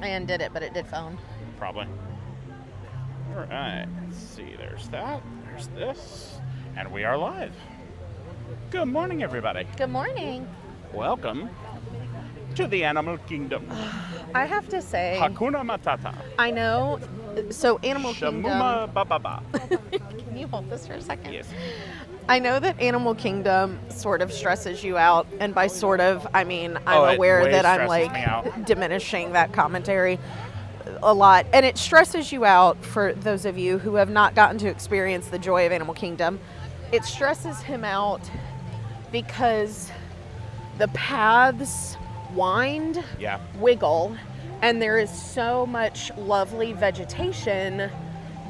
And did it, but it did phone. Probably. All right. Let's see. There's that. There's this. And we are live. Good morning, everybody. Good morning. Welcome to the animal kingdom. I have to say, Hakuna Matata. I know. So Animal Shamuma Kingdom. Bababa. Can you hold this for a second? Yes. I know that Animal Kingdom sort of stresses you out, and by sort of, I mean It I'm aware way that I'm stresses me like out. diminishing that commentary a lot, and it stresses you out for those of you who have not gotten to experience the joy of Animal Kingdom. It stresses him out because the paths wind, Yeah. wiggle, and there is so much lovely vegetation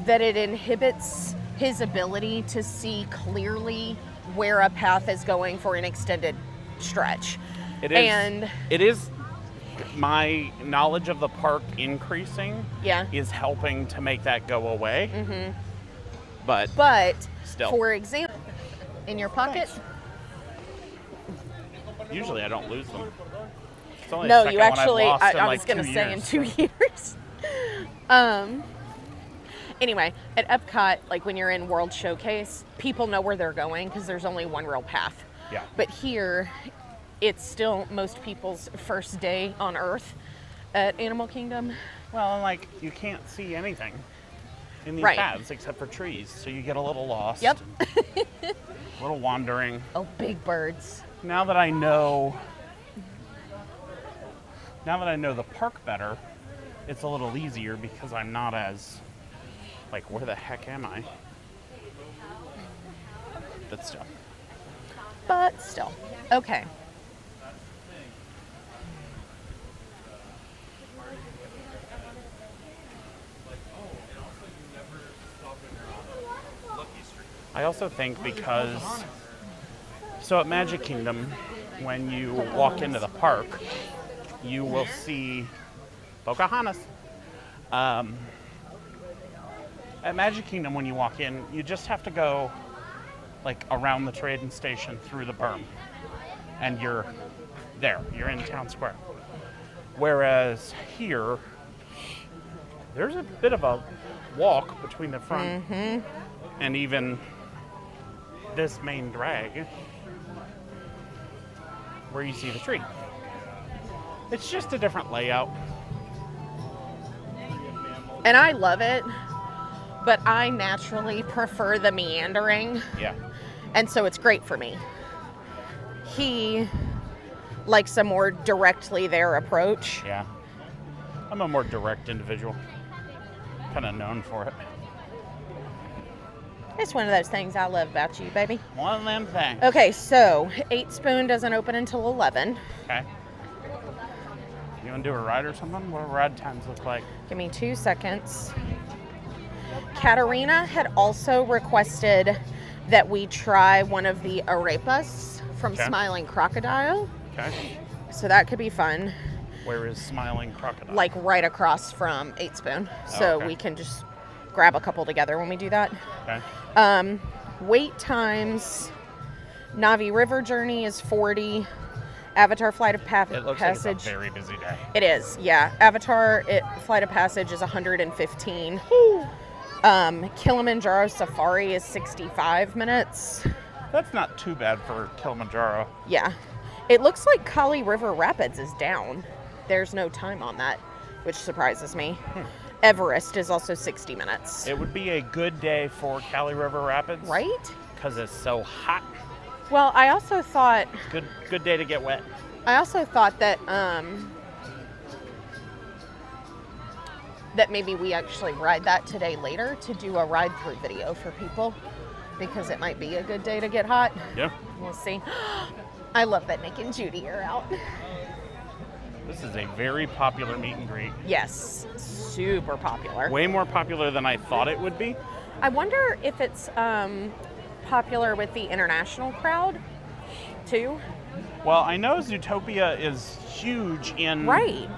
that it inhibits his ability to see clearly where a path is going for an extended stretch. It is. And it is. My knowledge of the park increasing yeah. is helping to make that go away. Mm-hmm. But still. For example, in your pocket. Thanks. Usually I don't lose them. It's only No, the you second one I've actually. lost in I like was going to 2 say years. in 2 years. Anyway, at Epcot, like when you're in World Showcase, people know where they're going because there's only one real path. Yeah. But here, it's still most people's first day on Earth at Animal Kingdom. Well, and like you can't see anything in these Right. paths except for trees, so you get a little lost. Yep. A little wandering. Oh, big birds. Now that I know the park better, it's a little easier because I'm not as like, where the heck am I? But still. Okay. I also think because, so at Magic Kingdom, when you walk into the park, you will see Pocahontas. At Magic Kingdom, when you walk in, you just have to go like around the trading station through the berm, and you're there. You're in town square. Whereas here, there's a bit of a walk between the front and even this main drag where you see the tree. It's just a different layout. And I love it, but I naturally prefer the meandering. Yeah. And so it's great for me. He likes a more directly there approach. Yeah. I'm a more direct individual. Kind of known for it. It's one of those things I love about you, baby. One of them things. Okay, so 8 Spoon doesn't open until 11. Okay. You want to do a ride or something? What do ride times look like? Give me 2 seconds. Katarina had also requested that we try one of the arepas from Okay. Smiling Crocodile. Okay. So that could be fun. Where is Smiling Crocodile? Like right across from 8 Spoon. So okay. we can just grab a couple together when we do that. Okay. Wait times. Navi River Journey is 40. Avatar Flight of Passage. It looks like it's a very busy day. It is, yeah. Avatar Flight of Passage is 115. Kilimanjaro Safari is 65 minutes. That's not too bad for Kilimanjaro. Yeah. It looks like Kali River Rapids is down. There's no time on that, which surprises me. Everest is also 60 minutes. It would be a good day for Kali River Rapids. Right? Because it's so hot. Well, I also thought Good day to get wet. that that maybe we actually ride that today later to do a ride through video for people, because it might be a good day to get hot. Yeah. We'll see. I love that Nick and Judy are out. This is a very popular meet and greet. Yes, super popular. Way more popular than I thought it would be. I wonder if it's popular with the international crowd too. Well, I know Zootopia is huge in... Right.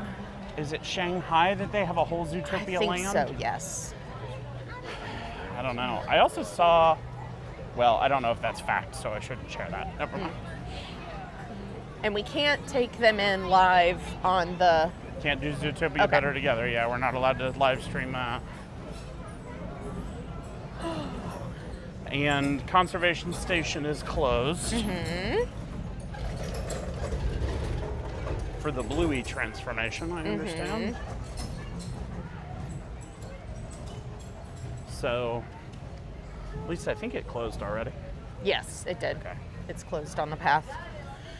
Is it Shanghai that they have a whole Zootopia I think land? so, yes. I don't know. I also saw... Well, I don't know if that's fact, so I shouldn't share that. Never mind. And we can't take them in live on the Can't do Zootopia Okay. Better Together. Yeah, we're not allowed to live stream that. And Conservation Station is closed. For the Bluey transformation, I understand. So, at least I think it closed already. Yes, it did. Okay. It's closed on the path.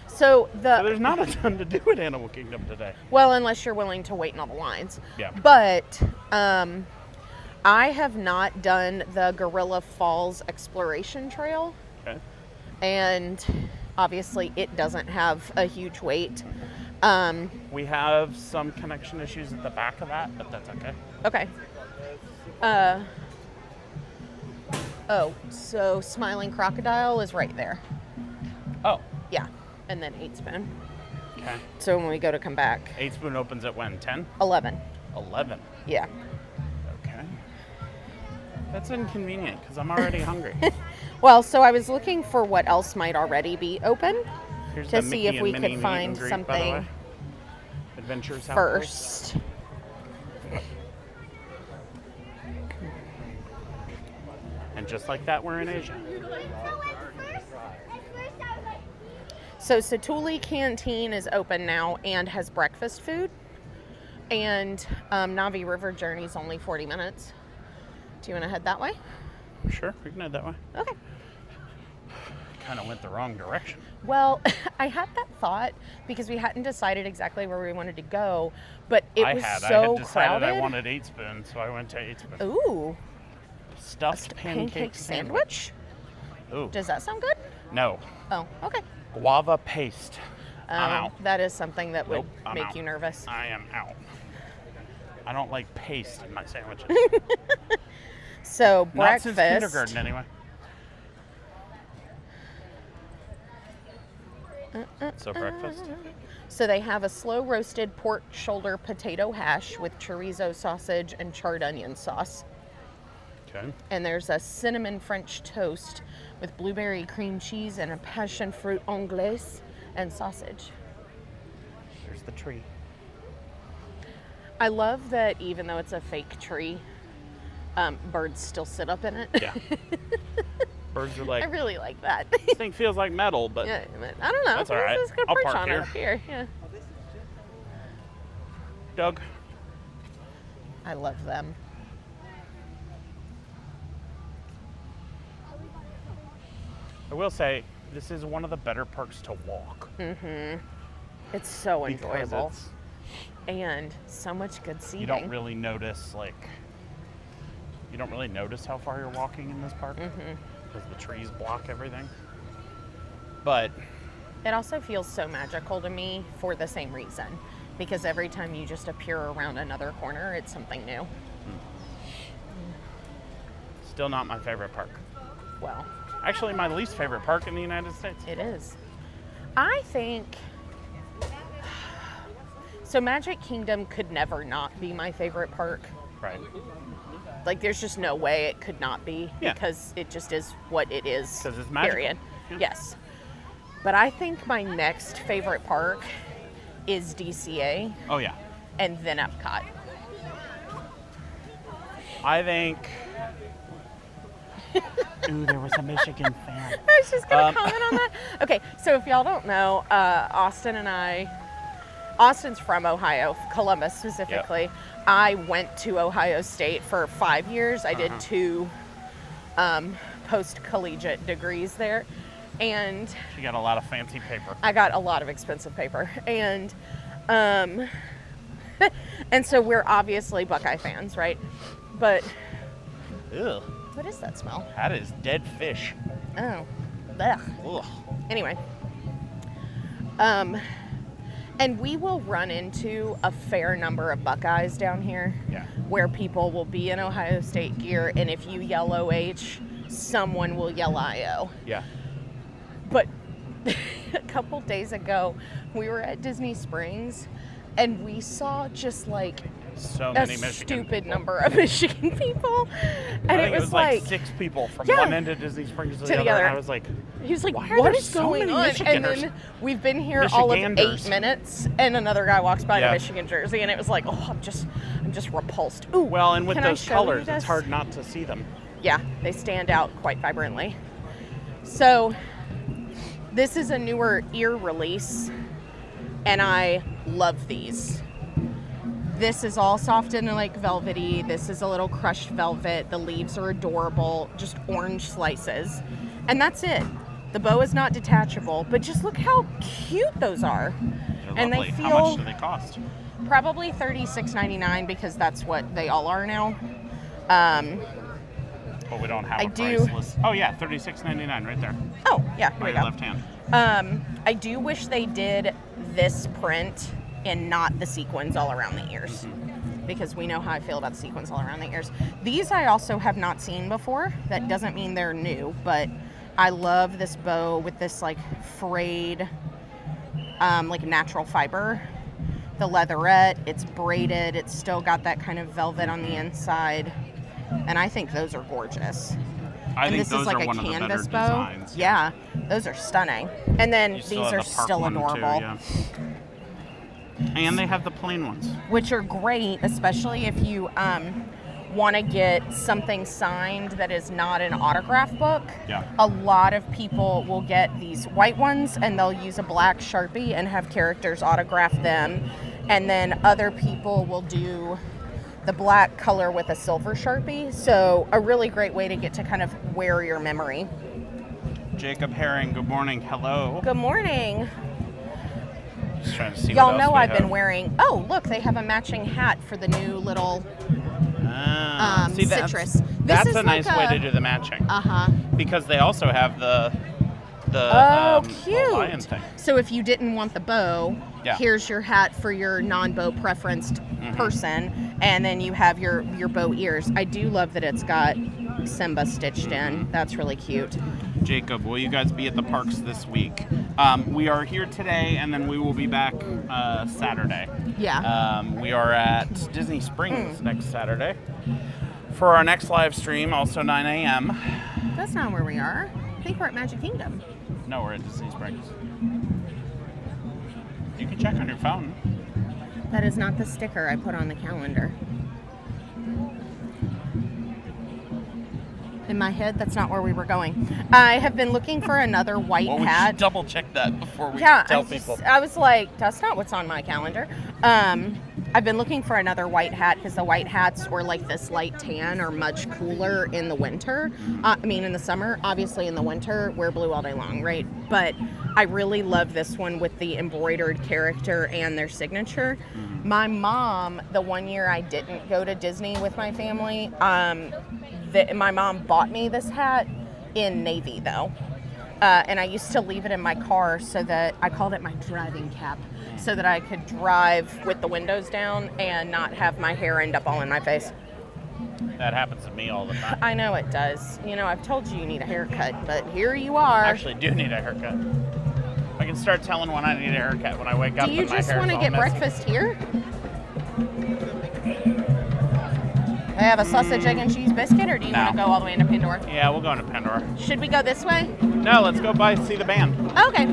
So So there's not a ton to do at Animal Kingdom today. well, unless you're willing to wait in all the lines. Yeah. But I have not done the Gorilla Falls Exploration Trail, Okay. and obviously it doesn't have a huge wait. We have some connection issues at the back of that, but that's okay. Okay. Oh, so Smiling Crocodile is right there. Oh, Yeah, and then 8 Spoon. okay. So when we go to come back, 8 Spoon opens at when? 10? 11. 11. Yeah. Okay. That's inconvenient because I'm already hungry. Well, so I was looking for what else might already be open Here's to the see Mickey if and we Minnie could meet and find greet, by the something way. Adventures Outpost. first. And just like that, we're in Asia. So Satuli Canteen is open now and has breakfast food. And Navi River Journey is only 40 minutes. Do you want to head that way? Sure, we can head that way. Okay. Kind of went the wrong direction. Well, I had that thought because we hadn't decided exactly where we wanted to go, but it was I had so decided crowded. I wanted 8 Spoon, so I went to 8 Spoon. Ooh, Stuffed pancake sandwich. Ooh. Does that sound good? No. Oh, okay. Guava paste. I'm out. That is something that would Nope, I'm make out. you nervous. I am out. I don't like paste in my sandwiches. So Not since breakfast. kindergarten, anyway. So breakfast. So they have a slow roasted pork shoulder potato hash with chorizo sausage and charred onion sauce. Okay. And there's a cinnamon French toast with blueberry cream cheese and a passion fruit anglaise and sausage. Here's the tree. I love that even though it's a fake tree, birds still sit up in it. Yeah. Birds are like, I really like that. this thing feels like metal, but Yeah, I don't know. That's all right. This is good I'll perch park on here. it up here. Yeah. Doug. I love them. I will say, this is one of the better parks to walk. It's so Because enjoyable. it's, And so much good seating. you don't really notice, how far you're walking in this park. Because the trees block everything. But It also feels so magical to me for the same reason. Because every time you just appear around another corner, it's something new. still not my favorite park. Well, Actually, my least favorite park in the United States. it is. I think... So Magic Kingdom could never not be my favorite park. Right. Like, there's just no way it could not be. Yeah. Because it just is what it is. 'Cause it's magical. Period. Yeah. Yes. But I think my next favorite park is DCA Oh, yeah. and then Epcot. I think... Ooh, there was a Michigan fan. I was just going to comment on that. Okay, so if y'all don't know, Austin's from Ohio, Columbus specifically. I went to Ohio State for 5 years. I did 2 post-collegiate degrees there. And She got a lot of fancy paper. I got a lot of expensive paper. And and so we're obviously Buckeye fans, right? But Ew. what is that smell? That is dead fish. Oh, ugh. Ugh. Anyway, and we will run into a fair number of Buckeyes down here. Yeah. Where people will be in Ohio State gear, and if you yell OH, someone will yell IO. Yeah. But a couple days ago, we were at Disney Springs, and we saw just like so a many Michigan stupid people. number of Michigan people. And I think it was like 6 people from Yeah. one end of Disney Springs to To the the other. other. And I was like, he was like, why are what there is so going many on? And Michiganders? then we've been here all of 8 Michiganders. minutes, and another guy walks by in Yeah. a Michigan jersey, and it was like, oh, I'm just repulsed. Ooh, well, and with can I those show you colors, this? it's hard not to see them. Yeah, they stand out quite vibrantly. So this is a newer ear release, and I love these. This is all soft and like velvety. This is a little crushed velvet. The leaves are adorable, just orange slices. And that's it. The bow is not detachable, but just look how cute those are. They're And lovely. they feel How much do they cost? probably $36.99 because that's what they all are now. But we don't have I a do- price list. Oh yeah, $36.99 right there. Oh, yeah, here By we your go. left hand. I do wish they did this print and not the sequins all around the ears, because we know how I feel about the sequins all around the ears. These I also have not seen before. That doesn't mean they're new, but I love this bow with this like frayed, like natural fiber. The leatherette, it's braided. It's still got that kind of velvet on the inside, and I think those are gorgeous. I And think this those is like are a one of the better canvas bow. designs. Yeah, those are stunning. And then You still these have are the park still one, too, adorable, yeah. And they have the plain ones. which are great, especially if you want to get something signed that is not an autograph book. Yeah. A lot of people will get these white ones and they'll use a black Sharpie and have characters autograph them. And then other people will do the black color with a silver Sharpie. So a really great way to get to kind of wear your memory. Jacob Herring, good morning. Hello. Good morning. Just trying to see Y'all what else know we I've been have. wearing. Oh, look, they have a matching hat for the new little See, citrus. This That's is a nice like way a- to do the matching. Uh-huh. Because they also have the Oh, the lion cute. thing. So if you didn't want the bow, Yeah. here's your hat for your non-bow preferenced person, and then you have your bow ears. I do love that it's got Simba stitched in. That's really cute. Jacob, will you guys be at the parks this week? We are here today, and then we will be back Saturday. Yeah. We are at Disney Springs next Saturday for our next live stream, also 9 a.m. That's not where we are. I think we're at Magic Kingdom. No, we're at Disney Springs. You can check on your phone. That is not the sticker I put on the calendar. In my head, that's not where we were going. I have been looking for another white Well, we hat. should double check that before we Yeah, tell people. I was like, that's not what's on my calendar. I've been looking for another white hat because the white hats or like this light tan are much cooler in the winter. In the summer. Obviously, in the winter, wear blue all day long, right? But I really love this one with the embroidered character and their signature. My mom, the one year I didn't go to Disney with my family, my mom bought me this hat in navy, though. And I used to leave it in my car so that I called it my driving cap, so that I could drive with the windows down and not have my hair end up all in my face. That happens to me all the time. I know it does. You know, I've told you need a haircut, but here you are. I actually do need a haircut. I can start telling when I need a haircut when I wake up Do you and my just hair's want to all get messy. breakfast here? I have a sausage, egg, and cheese biscuit, or do you want to No. go all the way into Pandora? Yeah, we'll go into Pandora. Should we go this way? No, let's go see the band. Okay.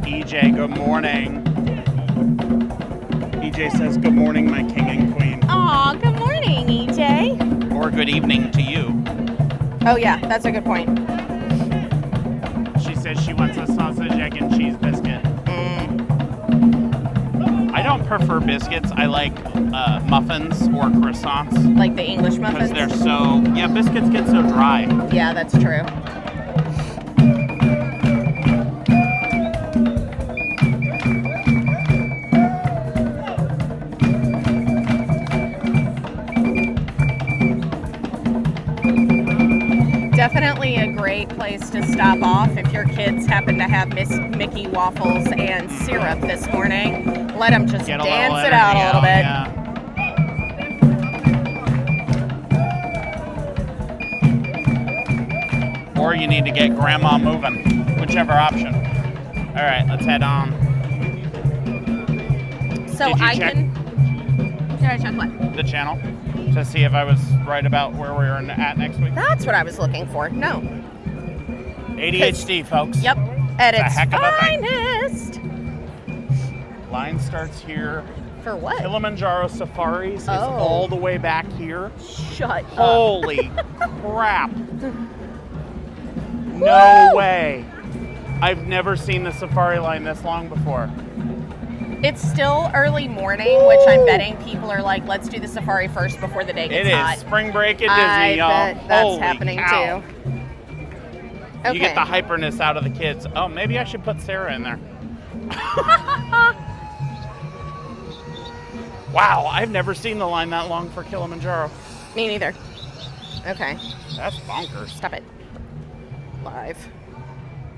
EJ, good morning. EJ says, good morning, my king and queen. Aw, good morning, EJ. Or good evening to you. Oh yeah, that's a good point. She says she wants a sausage, egg, and cheese biscuit. I don't prefer biscuits. I like muffins or croissants. Like the English Because muffins? they're so... Yeah, biscuits get so dry. Yeah, that's true. Definitely a great place to stop off if your kids happen to have Mickey turkey waffles and syrup this morning. Let them just Get a dance little it out a energy little bit. Yeah. Or you need to get grandma moving, whichever option. All right, let's head on. So Did you I check can. Did I check what? the channel to see if I was right about where we were at next week? That's what I was looking for. No. ADHD, folks. Yep. At It's a its heck of a thing. finest. Line starts here. For what? Kilimanjaro Safaris is Oh. all the way back here. Shut up. Holy crap. No way. I've never seen the safari line this long before. It's still early morning, which I'm betting people are like, let's do the safari first before the day gets It hot. is spring break at I Disney, y'all. bet that's Holy happening cow. too. Okay. You get the hyperness out of the kids. Oh, maybe I should put Sarah in there. Wow, I've never seen the line that long for Kilimanjaro. Me neither. Okay. That's bonkers. Stop it. Live.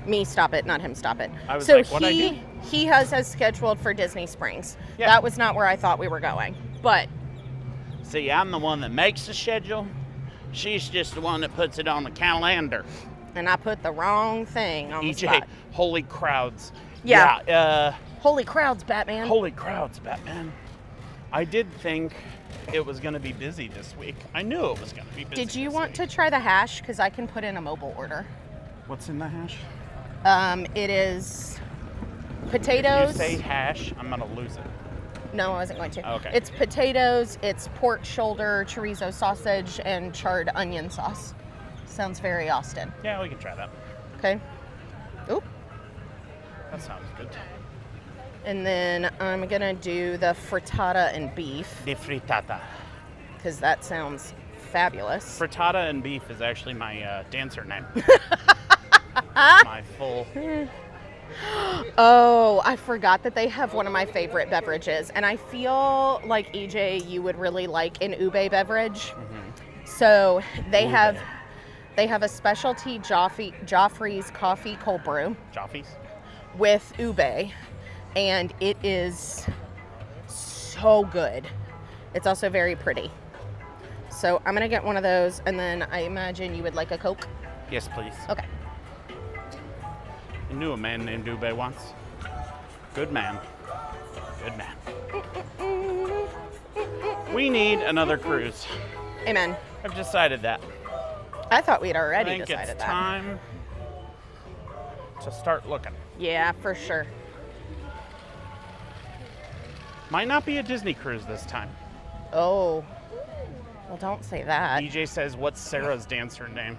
Me stop it, not him stop it. I was so like, what'd I do? he has us scheduled for Disney Springs. Yeah. That was not where I thought we were going. But See, I'm the one that makes the schedule. She's just the one that puts it on the calendar. and I put the wrong thing on the EJ, spot. holy crowds. Yeah. Holy crowds, Batman. Holy crowds, Batman. I did think it was going to be busy this week. I knew it was going to be busy. Did you this want week. to try the hash? Because I can put in a mobile order. What's in the hash? It is If potatoes. you say hash, I'm going to lose it. No, I wasn't going to. Okay. It's potatoes, it's pork shoulder, chorizo sausage, and charred onion sauce. Sounds very Austin. Yeah, we can try that. Okay. Oop. That sounds good. And then I'm gonna do the frittata and beef The frittata. because that sounds fabulous. Frittata and beef is actually my dancer name. My full. Oh, I forgot that they have one of my favorite beverages, and I feel like EJ, you would really like an ube beverage. So they have a specialty Joffrey's coffee cold brew Joffies. with ube, and it is so good. It's also very pretty. So I'm gonna get one of those, and then I imagine you would like a Coke. Yes, please. Okay. I knew a man named Ube once. Good man. Good man. We need another cruise. Amen. I've decided that. I thought we'd I already think decided it's that. time to start looking. Yeah, for sure. Might not be a Disney cruise this time. Oh. Well, don't say that. DJ says, what's Sarah's dancer name?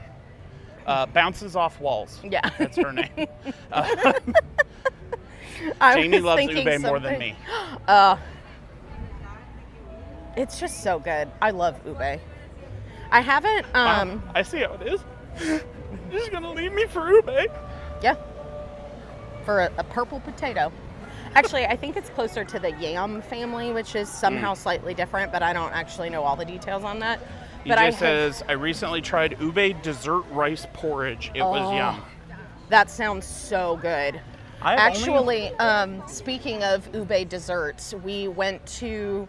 Bounces off walls. Yeah. That's her name. I Jamie was loves thinking Ube more than something- me. It's just so good. I love ube. I haven't, I see how it is. You're just gonna leave me for Ube. yeah, for a purple potato. Actually, I think it's closer to the yam family, which is somehow slightly different, but I don't actually know all the details on that. But EJ says, I recently tried Ube dessert rice porridge. It was yum. That sounds so good. Actually, speaking of ube desserts, we went to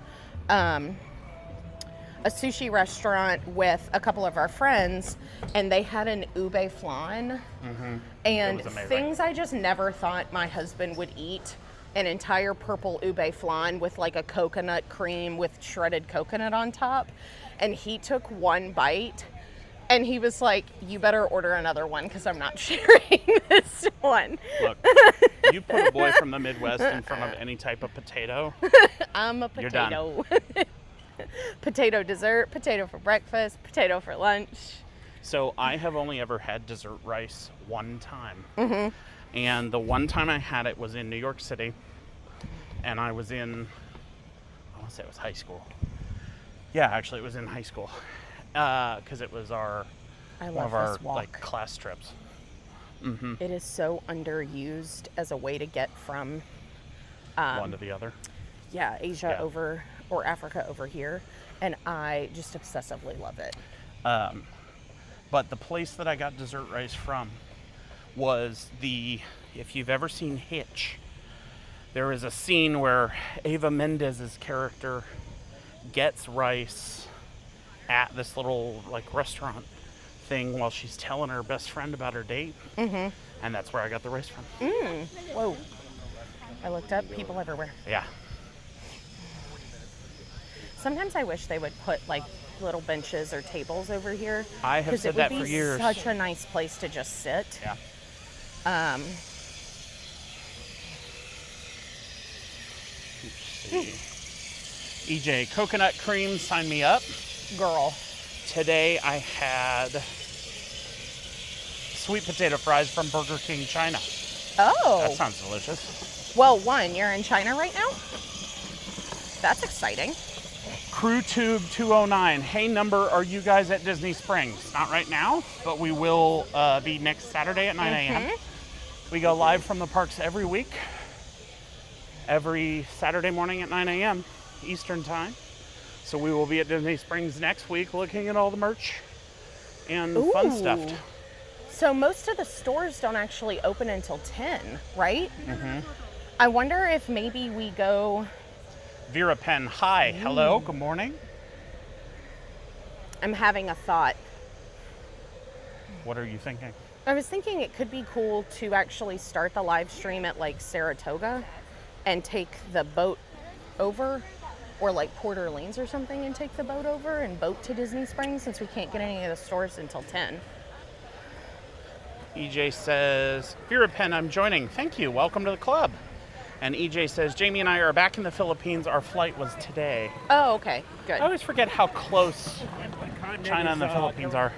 a sushi restaurant with a couple of our friends, and they had an ube flan. And was amazing. things I just never thought my husband would eat. An entire purple ube flan with like a coconut cream with shredded coconut on top. And he took one bite and he was like, you better order another one because I'm not sharing this one. Look, you put a boy from the Midwest in front of any type of potato. I'm a You're done. potato. Potato dessert, potato for breakfast, potato for lunch. So I have only ever had dessert rice one time. And the one time I had it was in New York City. And I was in, I want to say it was high school. Yeah, actually it was in high school. Because it was I one love of our this walk. like class trips. It is so underused as a way to get from One to the other. Asia Yeah. over or Africa over here, and I just obsessively love it. But the place that I got dessert rice from was the if you've ever seen Hitch, there is a scene where Ava Mendez's character gets rice at this little like restaurant thing while she's telling her best friend about her date. Mm-hmm. And that's where I got the rice from. Whoa. I looked up people everywhere. Yeah. Sometimes I wish they would put like little benches or tables over here. I have said that for years. It would be such a nice place to just sit. Yeah. Let's see. EJ, coconut cream, sign me up. Girl. Today I had sweet potato fries from Burger King China. Oh. That sounds delicious. Well, you're in China right now? That's exciting. CrewTube 209. Hey, number, are you guys at Disney Springs? Not right now, but we will be next Saturday at 9 a.m. We go live from the parks every week, every Saturday morning at 9 a.m. Eastern Time. So we will be at Disney Springs next week looking at all the merch and fun stuff. So most of the stores don't actually open until 10, right? Mm-hmm. I wonder if maybe we go... Vera Penn, hi, hello, good morning. I'm having a thought. What are you thinking? I was thinking it could be cool to actually start the live stream at like Saratoga and take the boat over, or like Port Orleans or something, and take the boat over and boat to Disney Springs since we can't get any of the stores until 10. EJ says, Vera Penn, I'm joining. Thank you, welcome to the club. And EJ says, Jamie and I are back in the Philippines. Our flight was today. Oh, okay, good. I always forget how close China and the Philippines are.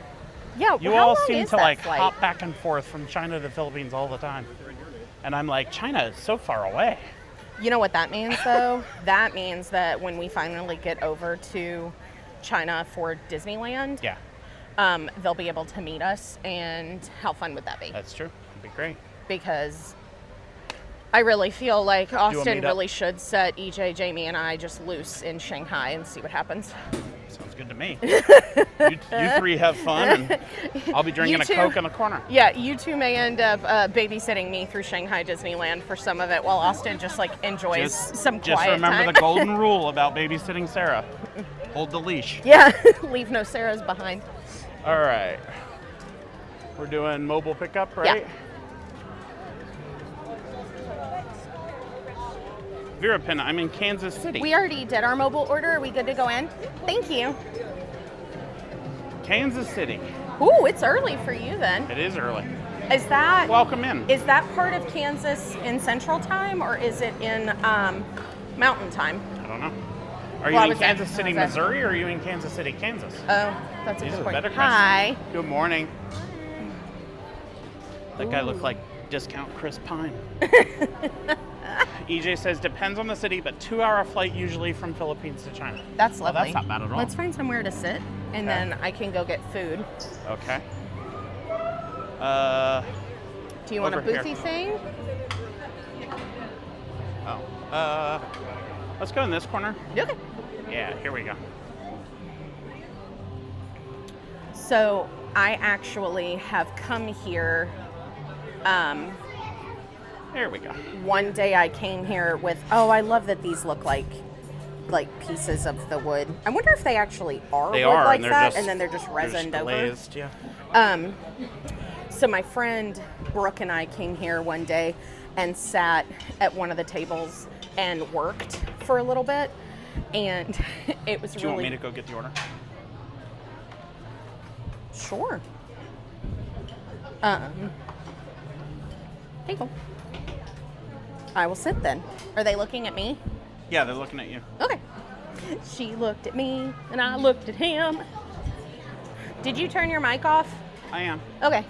Yeah, you all seem to like hop back and forth from China to the Philippines all the time. And I'm like, China is so far away. You know what that means, though? That means that when we finally get over to China for Disneyland, they'll be able to meet us. And how fun would that be? That's true. It'd be great. Because I really feel like Austin really should set EJ, Jamie, and I just loose in Shanghai and see what happens. Sounds good to me. you three have fun, and I'll be drinking a Coke in the corner. Yeah, you two may end up babysitting me through Shanghai Disneyland for some of it, while Austin just like enjoys some quiet time. Just remember the golden rule about babysitting Sarah. Hold the leash. Yeah, leave no Sarahs behind. All right. We're doing mobile pickup, right? Yeah. Vera Penn, I'm in Kansas City. We already did our mobile order. Are we good to go in? Thank you. Kansas City. Ooh, it's early for you then. It is early. Is that... Welcome in. Is that part of Kansas in Central Time, or is it in Mountain Time? I don't know. Are you in Kansas City, Missouri, or are you in Kansas City, Kansas? Oh, that's a good point. Better Hi. Good morning. That guy looked like discount Chris Pine. EJ says, depends on the city, but 2-hour flight usually from Philippines to China. That's lovely. That's not bad at all. Let's find somewhere to sit, and then I can go get food. Okay. Do you want a boothy thing? Oh. Let's go in this corner. Okay. Yeah, here we go. So I actually have come here. There we go. One day I came here with, I love that these look like pieces of the wood. I wonder if they actually are wood like that, and then they're just resined over. Glazed, yeah. So my friend Brooke and I came here one day and sat at one of the tables and worked for a little bit, and it was Do you want me to go get the order? Sure. Table. I will sit then. Are they looking at me? Yeah, they're looking at you. Okay. She looked at me, and I looked at him. Did you turn your mic off? I am. Okay.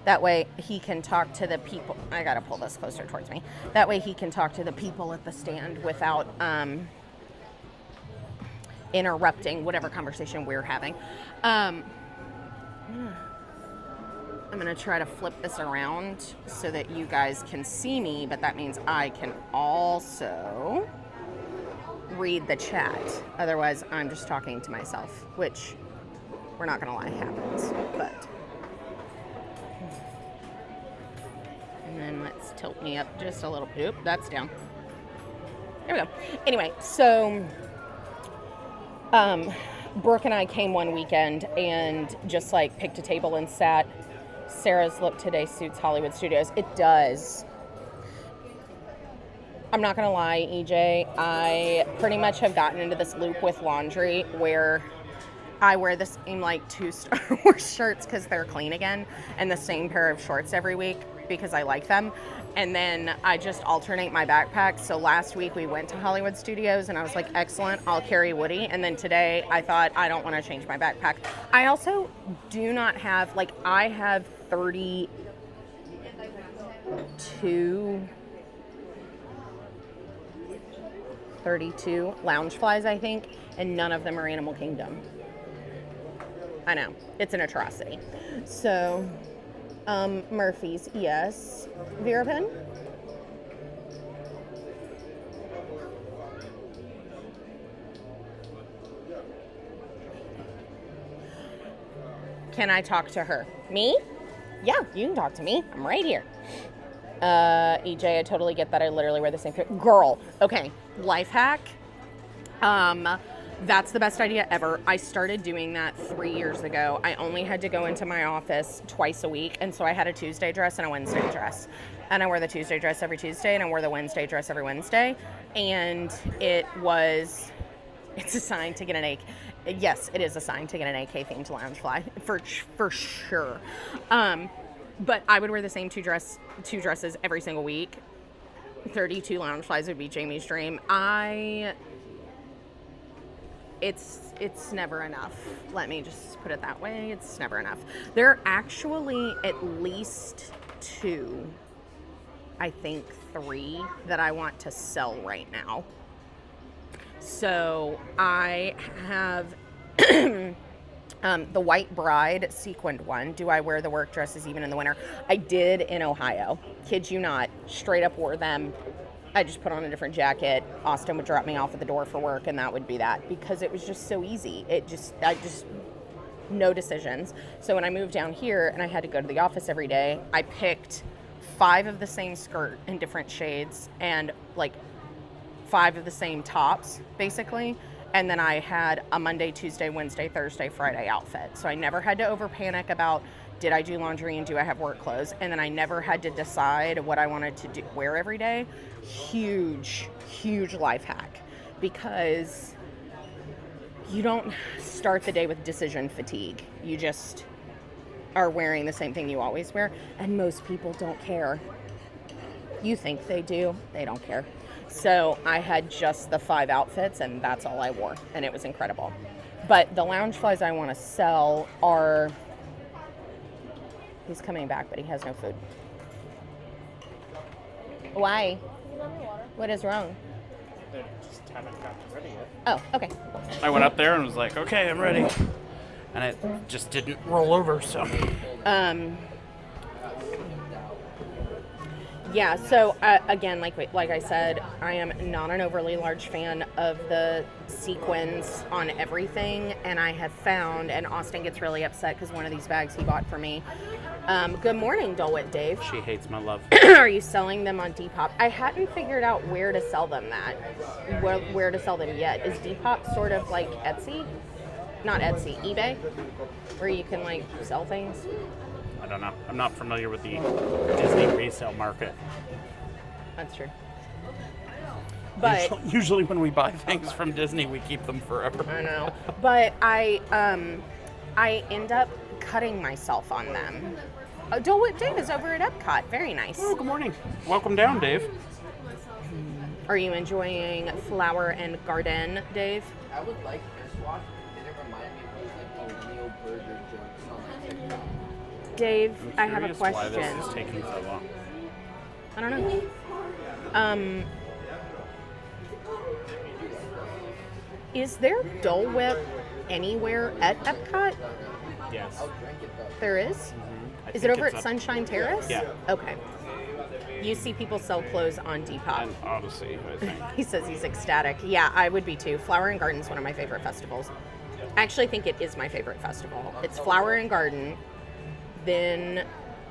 That way he can talk to the people. I gotta pull this closer towards me. That way he can talk to the people at the stand without interrupting whatever conversation we're having. I'm gonna try to flip this around so that you guys can see me, but that means I can also read the chat. Otherwise, I'm just talking to myself, which we're not gonna lie happens, but then let's tilt me up just a little. Oop, that's down. There we go. Anyway, so Brooke and I came one weekend and just like picked a table and sat. Sarah's look today suits Hollywood Studios. It does. I'm not gonna lie, EJ, I pretty much have gotten into this loop with laundry where I wear the same like 2 Star Wars shirts because they're clean again, and the same pair of shorts every week because I like them. And then I just alternate my backpacks. So last week we went to Hollywood Studios and I was like, excellent, I'll carry Woody. And then today I thought, I don't want to change my backpack. I also do not have, like, I have 32 Loungeflies, I think, and none of them are Animal Kingdom. I know, it's an atrocity. So, Murphy's, yes. Vera Pen? Can I talk to her? Me? Yeah, you can talk to me. I'm right here. EJ, I totally get that. I literally wear the same thing. Girl, okay, life hack. That's the best idea ever. I started doing that 3 years ago. I only had to go into my office twice a week, and so I had a Tuesday dress and a Wednesday dress. And I wore the Tuesday dress every Tuesday, and I wore the Wednesday dress every Wednesday. And it's a sign to get an AK. Yes, it is a sign to get an AK-themed Loungefly, for sure. But I would wear the same two dresses every single week. 32 Loungeflies would be Jamie's dream. It's never enough. Let me just put it that way. It's never enough. There are actually at least 2, I think 3, that I want to sell right now. So I have the White Bride sequined one. Do I wear the work dresses even in the winter? I did in Ohio. Kid you not. Straight up wore them. I just put on a different jacket. Austin would drop me off at the door for work, and that would be that, because it was just so easy. No decisions. So when I moved down here and I had to go to the office every day, I picked 5 of the same skirt in different shades and like 5 of the same tops, basically. And then I had a Monday, Tuesday, Wednesday, Thursday, Friday outfit. So I never had to over panic about, did I do laundry and do I have work clothes? And then I never had to decide what I wanted to wear every day. Huge life hack, because you don't start the day with decision fatigue. You just are wearing the same thing you always wear, and most people don't care. You think they do, they don't care. So I had just the 5 outfits, and that's all I wore, and it was incredible. But the Loungeflies I want to sell are... He's coming back, but he has no food. Why? What is wrong? They just haven't gotten ready yet. Oh, okay. I went up there and was like, okay, I'm ready. And it just didn't roll over, so. Yeah, so again, like I said, I am not an overly large fan of the sequins on everything, and I have found, and Austin gets really upset because one of these bags he bought for me. Good morning, Dole-Whip Dave. She hates my love. Are you selling them on Depop? I hadn't figured out where to sell them where to sell them yet. Is Depop sort of like Etsy? Not Etsy, eBay? Where you can like sell things? I don't know. I'm not familiar with the Disney resale market. That's true. But usually when we buy things from Disney, we keep them forever. I know. But I end up cutting myself on them. Dole-Whip Dave is over at Epcot. Very nice. Oh, good morning. Welcome down, Dave. Are you enjoying Flower and Garden, Dave? I would like this one. It reminded me of like Neil Burger jokes on like TikTok. Dave, I I'm have a curious why question. this is taking so long. I don't know. Is there Dole Whip anywhere at Epcot? Yes. There is? Mm-hmm. Is it over at Sunshine Terrace? Yeah. Okay. You see people sell clothes on Depop. And Odyssey, I think. He says he's ecstatic. Yeah, I would be too. Flower and Garden is one of my favorite festivals. I actually think it is my favorite festival. It's Flower and Garden, then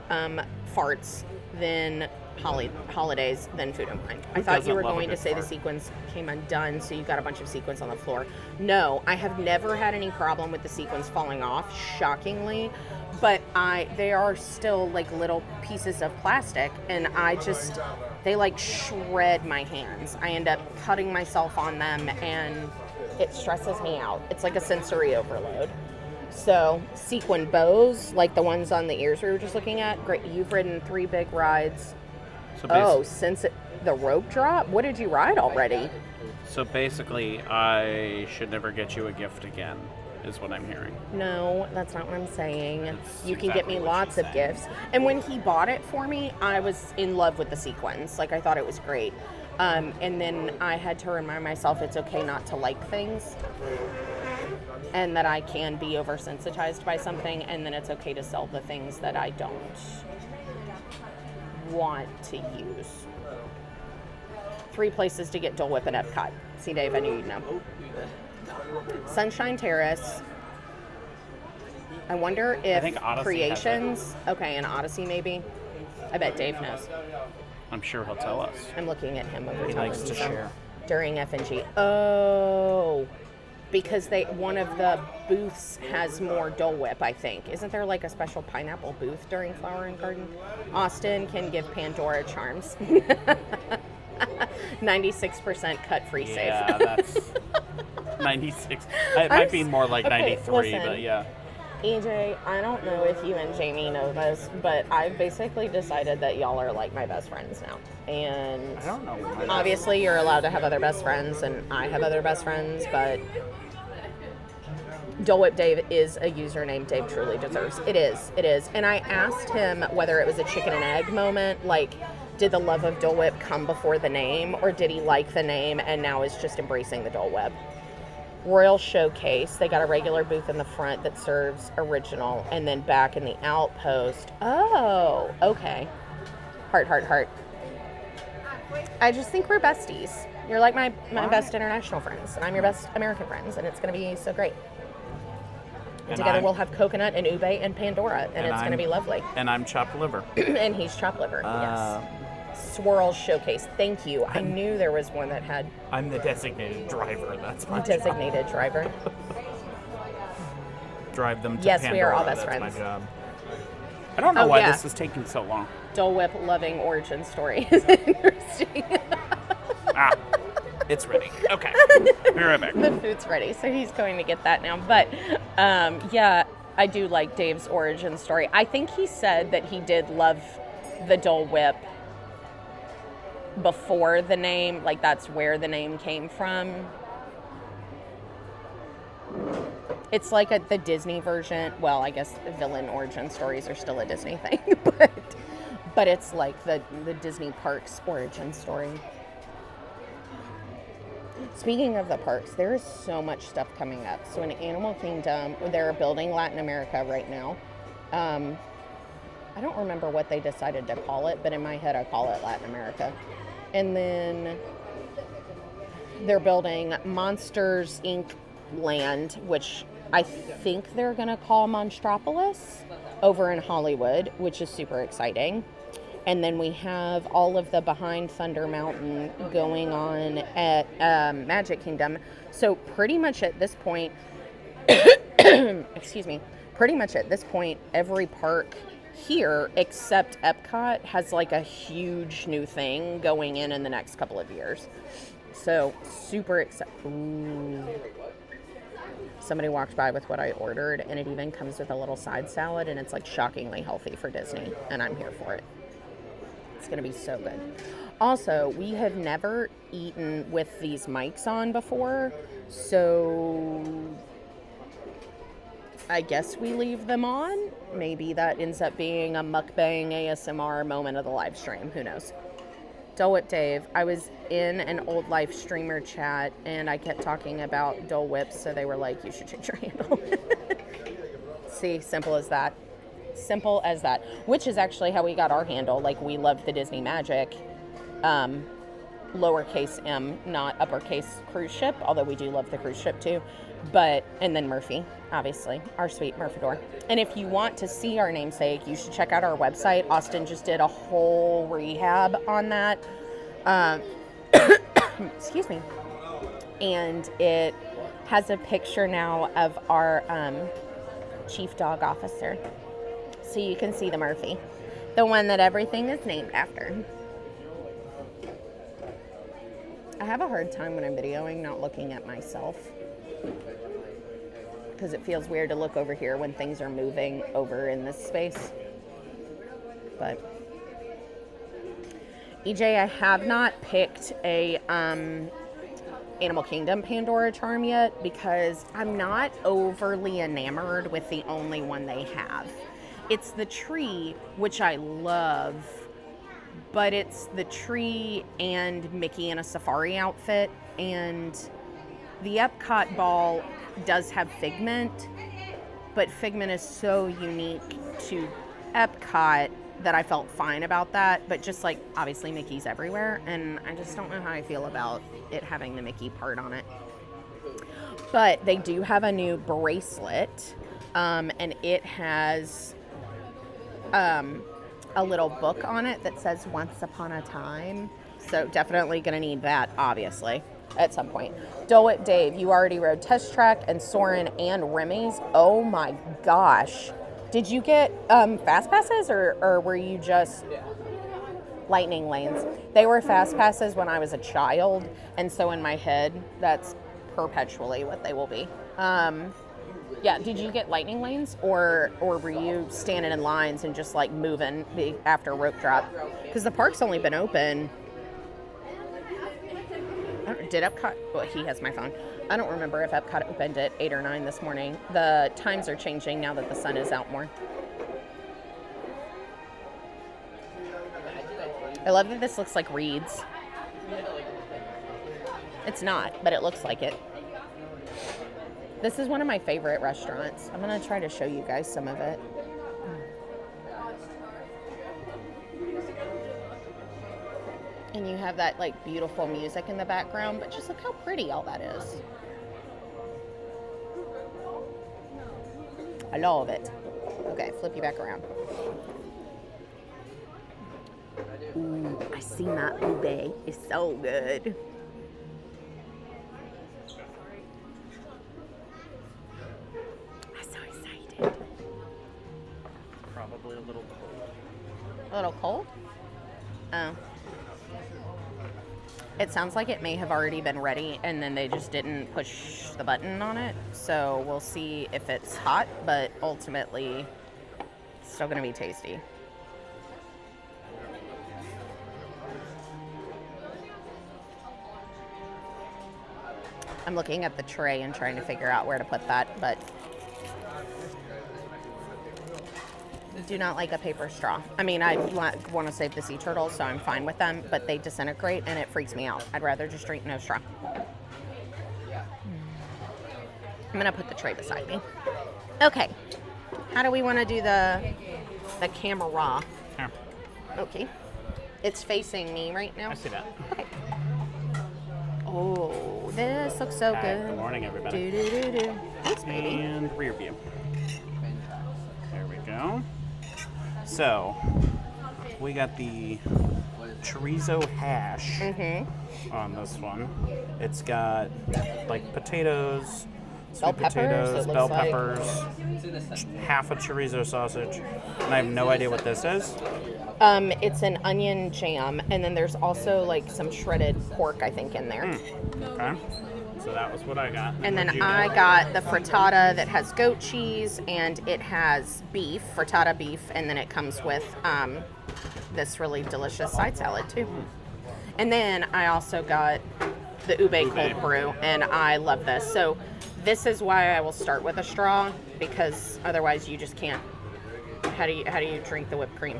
Farts, then holidays, then food and wine. I Who thought you doesn't were love a going to good say the fart? sequins came undone, so you got a bunch of sequins on the floor. No, I have never had any problem with the sequins falling off, shockingly, but they are still like little pieces of plastic, and they like shred my hands. I end up cutting myself on them, and it stresses me out. It's like a sensory overload. So sequin bows, like the ones on the ears we were just looking at, great. You've ridden 3 big rides. So Since the rope drop? What did you ride already? So basically, I should never get you a gift again, is what I'm hearing. No, that's not what I'm saying. That's You can get me exactly what lots she's of saying. gifts. And when he bought it for me, I was in love with the sequins. Like, I thought it was great. And then I had to remind myself it's okay not to like things, and that I can be oversensitized by something, and then it's okay to sell the things that I don't want to use. 3 places to get Dole Whip and Epcot. See, Dave, I knew you'd know. Sunshine Terrace. I wonder if think Odyssey Creations. Okay, and Odyssey maybe. I bet Dave knows. I'm sure he'll tell us. I'm looking at him over He likes to television. share. During F&G. Oh, because one of the booths has more Dole Whip, I think. Isn't there like a special pineapple booth during Flower and Garden? Austin can give Pandora charms. 96% cut-free safe. Yeah, that's 96. It might be more like Okay, 93, listen. but yeah. EJ, I don't know if you and Jamie know this, but I've basically decided that y'all are like my best friends now. And I don't know why. obviously you're allowed to have other best friends, and I have other best friends, but Dole Whip Dave is a username Dave truly deserves. It is. And I asked him whether it was a chicken and egg moment, like, did the love of Dole Whip come before the name, or did he like the name and now is just embracing the Dole Whip? Royal Showcase, they got a regular booth in the front that serves original, and then back in the outpost. Oh, okay. Heart. I just think we're besties. You're like my best international friends, and I'm your best American friends, and it's going to be so great. And together I'm- we'll have coconut and ube and Pandora, and it's going to be lovely. And I'm chopped liver. And he's chopped liver, yes. Swirl Showcase, thank you. I knew there was one that had I'm the designated driver. That's my designated driver. job. Drive them to Yes, Pandora. we are all best That's friends. my job. I don't know Oh, why yeah. this is taking so long. Dole Whip loving origin story is interesting. It's ready. Okay. Be right back. The food's ready, so he's going to get that now. But yeah, I do like Dave's origin story. I think he said that he did love the Dole Whip before the name, like that's where the name came from. It's like the Disney version. Well, I guess the villain origin stories are still a Disney thing, but it's like the Disney parks origin story. Speaking of the parks, there is so much stuff coming up. So in Animal Kingdom, they're building Latin America right now. I don't remember what they decided to call it, but in my head I call it Latin America. And then they're building Monsters Inc. Land, which I think they're going to call Monstropolis over in Hollywood, which is super exciting. And then we have all of the Behind Thunder Mountain going on at Magic Kingdom. So pretty much at this point, excuse me, pretty much at this point, every park here except Epcot has like a huge new thing going in the next couple of years. So super excited. Somebody walked by with what I ordered, and it even comes with a little side salad, and it's like shockingly healthy for Disney, and I'm here for it. It's going to be so good. Also, we have never eaten with these mics on before, so I guess we leave them on. Maybe that ends up being a mukbang ASMR moment of the live stream. Who knows? Dole Whip Dave. I was in an old life streamer chat, and I kept talking about Dole Whips, so they were like, you should change your handle. See, simple as that. Simple as that. Which is actually how we got our handle. Like, we loved the Disney Magic lowercase m, not uppercase cruise ship, although we do love the cruise ship too. But, and then Murphy, obviously, our sweet Murphador. And if you want to see our namesake, you should check out our website. Austin just did a whole rehab on that. Excuse me. And it has a picture now of our chief dog officer. So you can see the Murphy, the one that everything is named after. I have a hard time when I'm videoing not looking at myself, because it feels weird to look over here when things are moving over in this space. But EJ, I have not picked a Animal Kingdom Pandora charm yet because I'm not overly enamored with the only one they have. It's the tree, which I love, but it's the tree and Mickey in a safari outfit, and the Epcot ball does have Figment, but Figment is so unique to Epcot that I felt fine about that, but just like obviously Mickey's everywhere, and I just don't know how I feel about it having the Mickey part on it. But they do have a new bracelet, and it has a little book on it that says Once Upon a Time, so definitely gonna need that, obviously, at some point. Dole Whip Dave, you already rode Test Track and Soarin' and Remy's. Oh my gosh. Did you get fast passes or were you just lightning lanes? They were fast passes when I was a child, and so in my head, that's perpetually what they will be. Yeah, did you get lightning lanes or were you standing in lines and just like moving after rope drop? Because the park's only been open. Did Epcot? Well, he has my phone. I don't remember if Epcot opened at 8 or 9 this morning. The times are changing now that the sun is out more. I love that this looks like Reed's. It's not, but it looks like it. This is one of my favorite restaurants. I'm going to try to show you guys some of it. And you have that like beautiful music in the background, but just look how pretty all that is. I love it. Okay, flip you back around. Ooh, I see my ube. It's so good. I'm so excited. Probably a little cold. A little cold? Oh. It sounds like it may have already been ready and then they just didn't push the button on it. So we'll see if it's hot, but ultimately it's still gonna be tasty. I'm looking at the tray and trying to figure out where to put that, but do not like a paper straw. I mean, I want to save the sea turtles, so I'm fine with them, but they disintegrate and it freaks me out. I'd rather just drink no straw. I'm gonna put the tray beside me. Okay, how do we want to do the camera? Here, Okay, it's facing me right now. I see that. Okay. Oh, this looks so Hi, good. good morning, everybody. Do. Thanks, baby. And rear view. There we go. So, we got the chorizo hash on this one. It's got like potatoes, Bell sweet peppers, potatoes, it looks bell like. peppers, half a chorizo sausage, and I have no idea what this is. It's an onion jam, and then there's also like some shredded pork, I think, in there. Okay. So that was what I got. And then What'd you I get? got the frittata that has goat cheese, and it has beef, frittata beef, and then it comes with this really delicious side salad too. And then I also got the ube cold brew, and I love this. So this is why I will start with a straw, because otherwise you just can't. How do you drink the whipped cream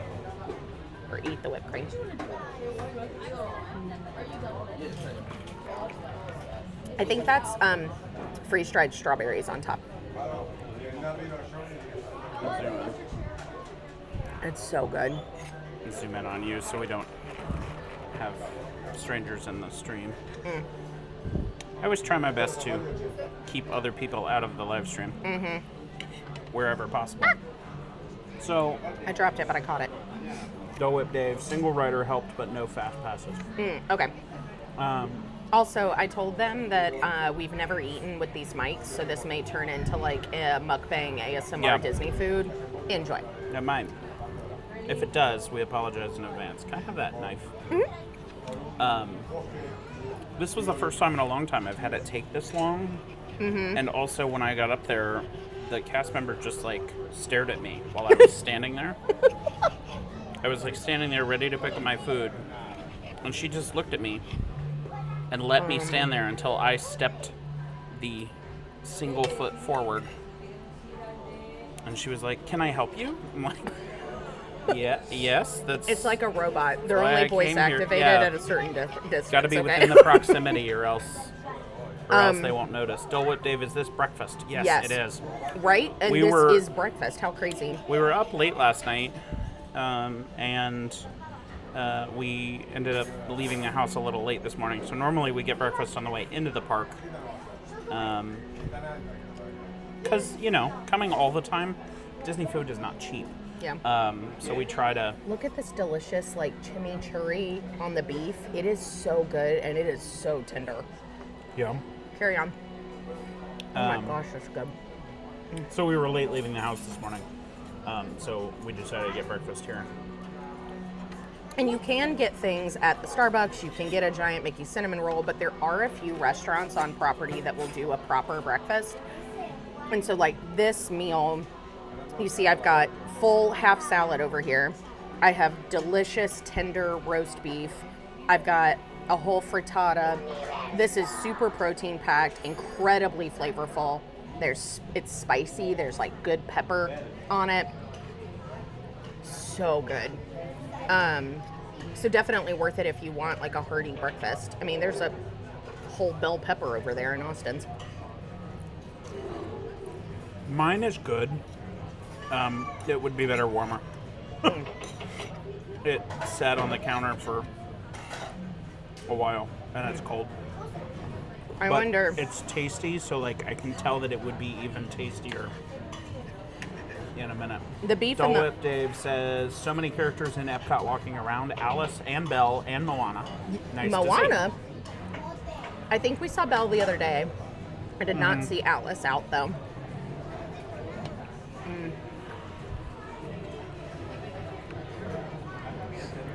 or eat the whipped cream? I think that's freeze-dried strawberries on top. It's so good. Zoom in on you so we don't have strangers in the stream. I always try my best to keep other people out of the live stream. Wherever possible. So, I dropped it, but I caught it. Dole Whip Dave, single rider helped, but no fast passes. Okay. Um, Also, I told them that we've never eaten with these mics, so this may turn into like a mukbang ASMR Disney food. Enjoy. It might. If it does, we apologize in advance. Can I have that knife? This was the first time in a long time I've had it take this long. And also, when I got up there, the cast member just like stared at me while I was standing there. I was like standing there ready to pick up my food, and she just looked at me and let me stand there until I stepped the single foot forward. And she was like, "Can I help you?" I'm like, "Yeah, yes." That's. It's like a robot. They're why only I voice came here. activated Yeah. at a certain distance. Got to be okay? within the proximity, or else they won't notice. Dole Whip Dave, is this breakfast? Yes, it is. Right? And We this were- is breakfast. How crazy. We were up late last night, and we ended up leaving the house a little late this morning. So normally we get breakfast on the way into the park. Because, coming all the time, Disney food is not cheap. Yeah. So we try to... Look at this delicious like chimichurri on the beef. It is so good and it is so tender. Yeah. Carry on. Oh my gosh, that's good. So we were late leaving the house this morning. So we decided to get breakfast here. And you can get things at the Starbucks. You can get a giant Mickey cinnamon roll, but there are a few restaurants on property that will do a proper breakfast. And so like this meal, you see I've got full half salad over here. I have delicious tender roast beef. I've got a whole frittata. This is super protein packed, incredibly flavorful. It's spicy. There's like good pepper on it. So good. So definitely worth it if you want like a hearty breakfast. I mean, there's a whole bell pepper over there in Austin's. Mine is good. It would be better warmer. It sat on the counter for a while, and it's cold. I But wonder. It's tasty, so like I can tell that it would be even tastier in a minute. The beef Dole and the Whip Dave says, so many characters in Epcot walking around. Alice and Belle and Moana. Nice Moana. I think we saw Belle the other day. I did not see Atlas out though.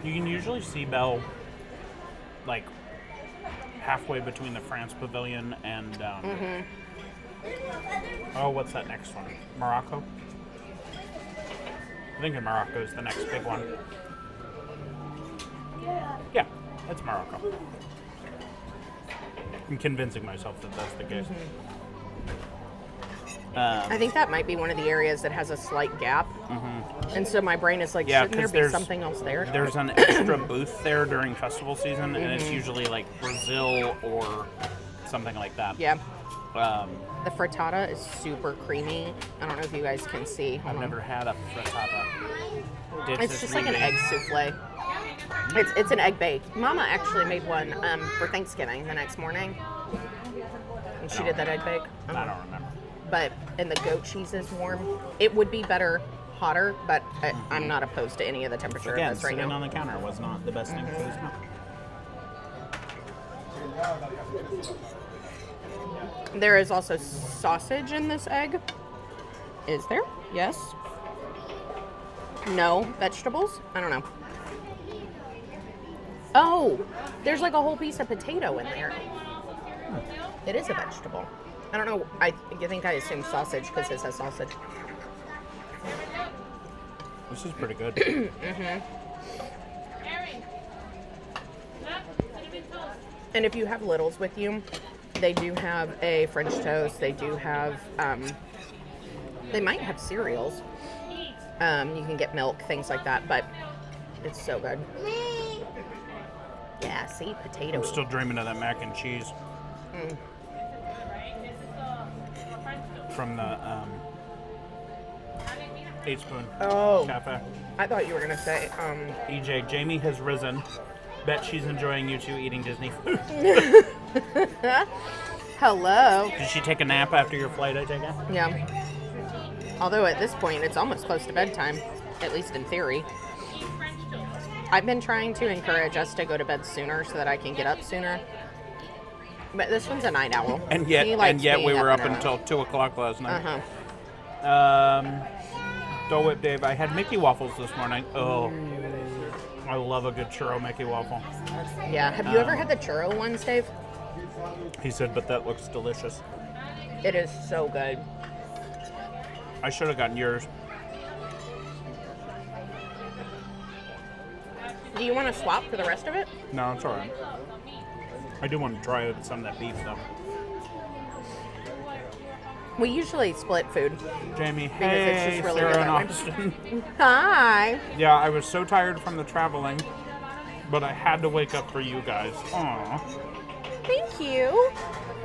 You can usually see Belle like halfway between the France Pavilion and oh, what's that next one? Morocco? I think Morocco is the next big one. Yeah, it's Morocco. I'm convincing myself that that's the case. I think that might be one of the areas that has a slight gap. And so my brain is like, Yeah, shouldn't there 'cause be there's- something else there? There's an extra booth there during festival season, and it's usually like Brazil or something like that. Yeah. Um, The frittata is super creamy. I don't know if you guys can see. Hold I've on. never had a frittata. Ditch It's this just like an rebate. egg souffle. It's an egg bake. Mama actually made one for Thanksgiving the next morning. And she did that egg bake. I don't remember. But, and the goat cheese is warm. It would be better hotter, but I'm not opposed to any of the temperature Again, of this right sitting now. on the counter was not the best thing for the smell. There is also sausage in this egg. Is there? Yes. No vegetables? I don't know. Oh, there's like a whole piece of potato in there. It is a vegetable. I don't know. I think I assume sausage because it says sausage. This is pretty good. And if you have littles with you, they do have a French toast. They do have, they might have cereals. You can get milk, things like that, but it's so good. Yeah, see, potato. I'm still dreaming of that mac and cheese. From the 8 Spoon Oh, Cafe. I thought you were gonna say, EJ, Jamie has risen. Bet she's enjoying you two eating Disney food. Hello. Did she take a nap after your flight, I take it? Yeah. Although at this point, it's almost close to bedtime, at least in theory. I've been trying to encourage us to go to bed sooner so that I can get up sooner. But this one's a night owl. And yet, He likes we being were up and early. until 2 o'clock last night. Uh-huh. Dole Whip Dave, I had Mickey waffles this morning. Oh, I love a good churro Mickey waffle. Yeah. Have you ever had the churro ones, Dave? He said, but that looks delicious. It is so good. I should have gotten yours. Do you want to swap for the rest of it? No, it's all right. I do want to try some of that beef, though. We usually split food. Jamie, it's hey, just really Sarah good and that way. Austin. Hi. Yeah, I was so tired from the traveling, but I had to wake up for you guys. Aw. Thank you.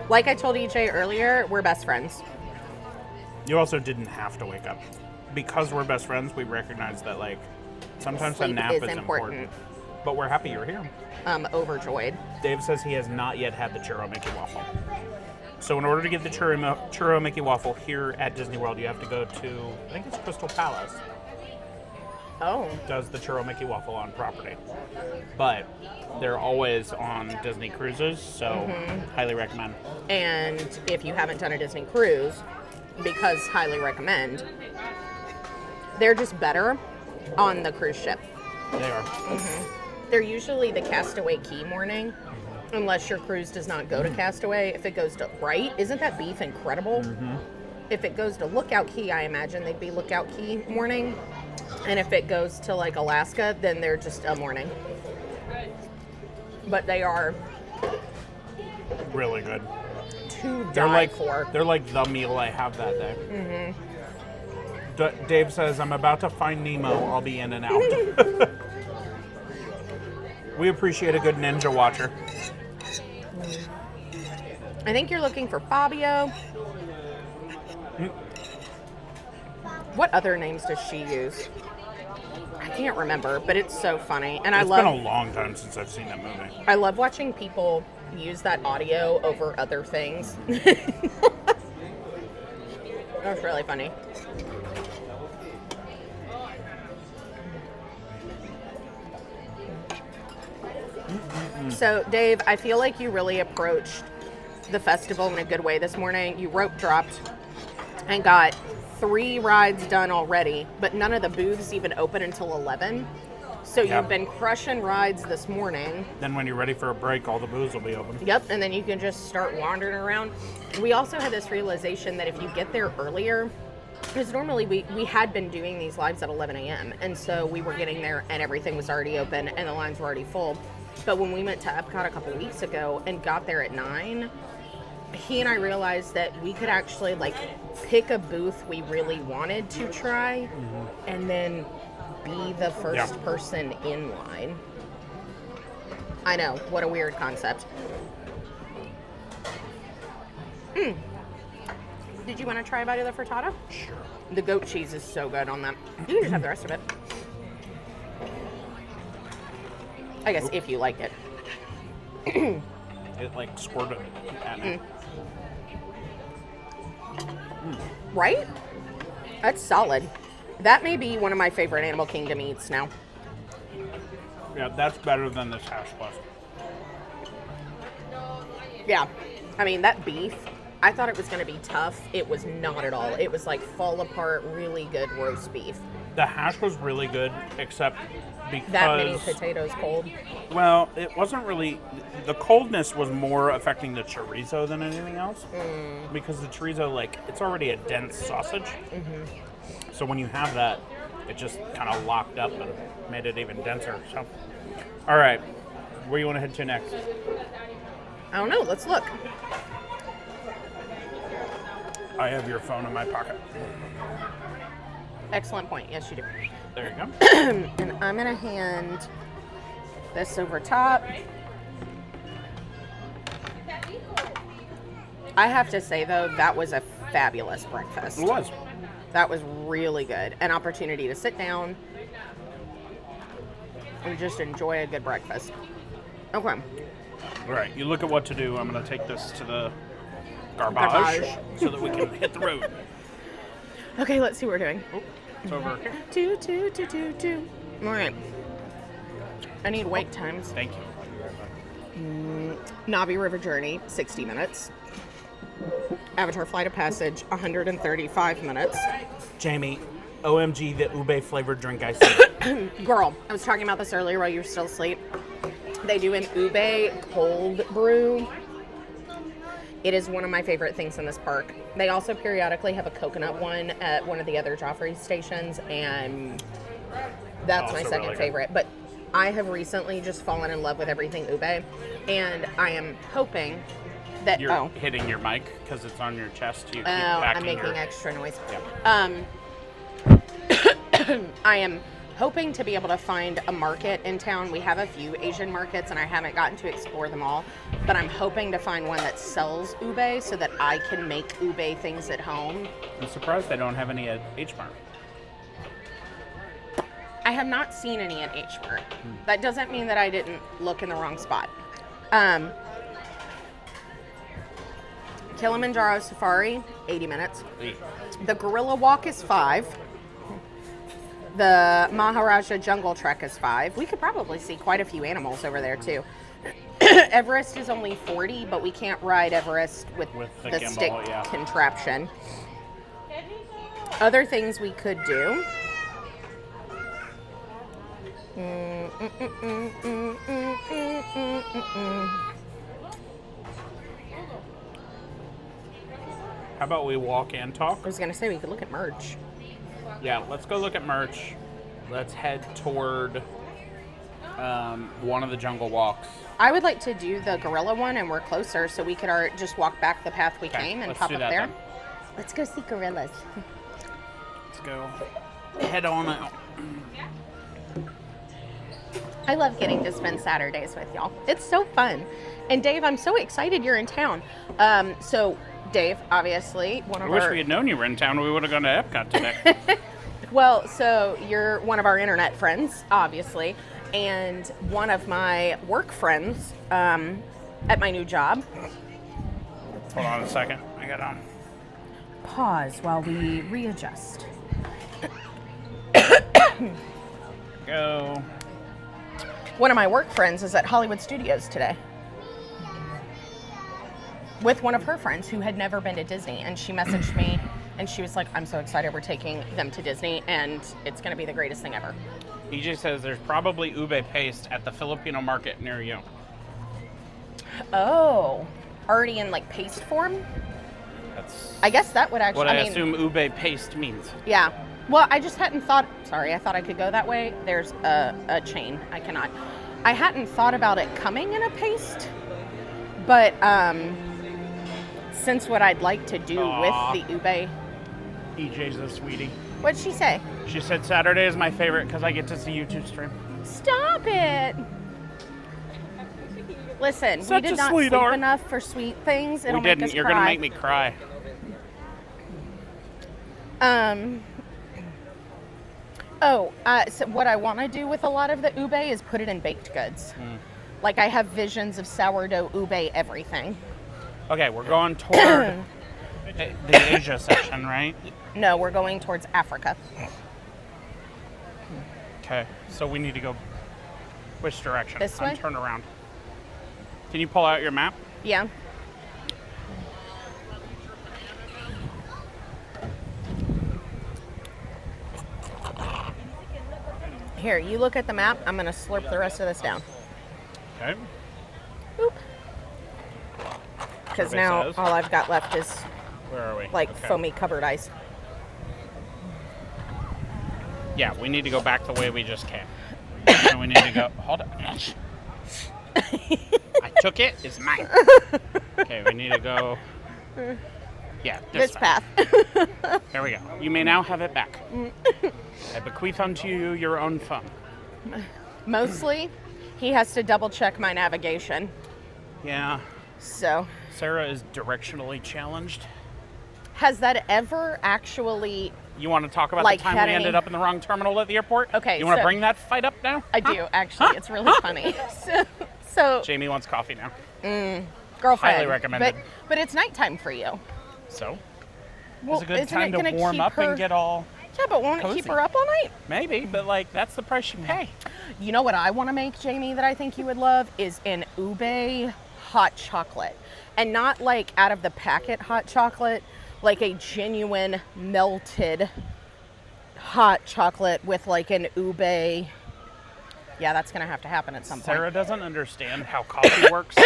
Like I told EJ earlier, we're best friends. You also didn't have to wake up. Because we're best friends, we recognize that, like, sometimes a Sleep nap is is important. But we're happy you're here. Overjoyed. Dave says he has not yet had the churro Mickey waffle. So in order to get the churro Mickey waffle here at Disney World, you have to go to, I think it's Crystal Palace. Oh. Does the churro Mickey waffle on property. But they're always on Disney cruises, so highly recommend. And if you haven't done a Disney cruise, because highly recommend, they're just better on the cruise ship. They are. They're usually the Castaway Key morning, unless your cruise does not go to Castaway. If it goes to, right? Isn't that beef incredible? If it goes to Lookout Key, I imagine they'd be Lookout Key morning. And if it goes to like Alaska, then they're just a morning. But they are Really good. to They're die like for. they're like the meal I have that day. Dave says, I'm about to find Nemo. I'll be in and out. We appreciate a good ninja watcher. I think you're looking for Fabio. What other names does she use? I can't remember, but it's so funny. And It's been a long time since I've seen that movie. I love watching people use that audio over other things. That was really funny. So, Dave, I feel like you really approached the festival in a good way this morning. You rope dropped and got 3 rides done already, but none of the booths even open until 11. So Yeah. you've been crushing rides this morning. Then when you're ready for a break, all the booths will be open. Yep, and then you can just start wandering around. We also had this realization that if you get there earlier, because normally we had been doing these lives at 11 a.m., and so we were getting there and everything was already open and the lines were already full. But when we went to Epcot a couple weeks ago and got there at 9, he and I realized that we could actually like pick a booth we really wanted to try and then be the first person in line. I know, what a weird concept. Did you want to try a bite of the frittata? Sure. The goat cheese is so good on that. You can just have the rest of it. I guess if you like it. It like squirted at me. Right? That's solid. That may be one of my favorite Animal Kingdom eats now. Yeah, that's better than this hash plus. Yeah. I mean, that beef, I thought it was going to be tough. It was not at all. It was like fall apart, really good roast beef. The hash was really good, except because That many potatoes cold. well, it wasn't really. The coldness was more affecting the chorizo than anything else, because the chorizo, like, it's already a dense sausage. So when you have that, it just kind of locked up and made it even denser. So, all right, where you want to head to next? I don't know. Let's look. I have your phone in my pocket. Excellent point. Yes, you do. There you go. And I'm going to hand this over top. I have to say, though, that was a fabulous breakfast. It was. That was really good. An opportunity to sit down and just enjoy a good breakfast. Okay. All right, you look at what to do. I'm going to take this to the garbage, Garbage. so that we can hit the road. Okay, let's see what we're doing. Oh, it's over. Two. All right. I need wait times. Thank you. Navi River Journey, 60 minutes. Avatar Flight of Passage, 135 minutes. Jamie, OMG, the ube flavored drink I see. Girl, I was talking about this earlier while you were still asleep. They do an ube cold brew. It is one of my favorite things in this park. They also periodically have a coconut one at one of the other Joffrey stations, and that's my Also second really good. favorite. But I have recently just fallen in love with everything ube, and I am hoping that You're hitting your mic because it's on your chest. You keep I'm backing making your... extra noise. Yeah. I am hoping to be able to find a market in town. We have a few Asian markets, and I haven't gotten to explore them all, but I'm hoping to find one that sells ube so that I can make ube things at home. I'm surprised they don't have any at H Mart. I have not seen any at H Mart. That doesn't mean that I didn't look in the wrong spot. Kilimanjaro Safari, 80 minutes. The Gorilla Walk is 5. The Maharaja Jungle Trek is 5. We could probably see quite a few animals over there too. Everest is only 40, but we can't ride Everest with the the gimbal, stick yeah. contraption. Other things we could do. How about we walk and talk? I was gonna say we could look at merch. Yeah, let's go look at merch. Let's head toward one of the jungle walks. I would like to do the gorilla one, and we're closer, so we could just walk back the path we came and let's pop do up that there. then. Let's go see gorillas. Let's go head on out. I love getting to spend Saturdays with y'all. It's so fun. And Dave, I'm so excited you're in town. So Dave, obviously, one I of wish our... we had known you were in town. We would have gone to Epcot today. Well, so you're one of our internet friends, obviously, and one of my work friends at my new job. Hold on a second. I got on. Pause while we readjust. Go. One of my work friends is at Hollywood Studios today with one of her friends who had never been to Disney, and she messaged me and she was like, I'm so excited we're taking them to Disney and it's going to be the greatest thing ever. EJ says there's probably ube paste at the Filipino market near you. Oh, already in like paste form? That's I guess that would actually, what I mean, assume ube paste means. yeah. Well, I just hadn't thought, sorry, I thought I could go that way. There's a chain. I cannot. I hadn't thought about it coming in a paste, but since what I'd like to do Aw. with the ube, EJ's a sweetie. what'd she say? She said Saturday is my favorite because I get to see YouTube stream. Stop it. Listen, Such we a did not sleep sweetheart. enough for sweet things. It'll We make didn't. us You're cry. gonna make me cry. So what I want to do with a lot of the ube is put it in baked goods. Like I have visions of sourdough ube everything. Okay, we're going toward the Asia section, right? No, we're going towards Africa. Okay, so we need to go which direction? This way? Turn around. Can you pull out your map? Yeah. Here, you look at the map. I'm going to slurp the rest of this down. Okay. Boop. Because Survey now says. all I've got left is Where are we? like Okay. foamy covered ice. Yeah, we need to go back the way we just came. So we need to go. Hold on. I took it. It's mine. Okay, we need to go. Yeah, This way. path. There we go. You may now have it back. I bequeath unto you your own fun. Mostly, he has to double check my navigation. Yeah, So, Sarah is directionally challenged. has that ever actually... You want to talk about Like the time had we any- ended up in the wrong terminal at the airport? Okay, You want to so- bring that fight up now? I do, actually. It's really funny. So, Jamie wants coffee now. girlfriend. highly recommended. But it's nighttime for you. So, Well, it's a good isn't time it to gonna warm keep up her... and get all Yeah, but won't it cozy. keep her up all night? maybe, but like that's the price you pay. You know what I want to make, Jamie, that I think you would love is an ube hot chocolate. And not like out of the packet hot chocolate, like a genuine melted hot chocolate with like an ube. Yeah, that's going to have to happen at some Sarah point. doesn't understand how coffee works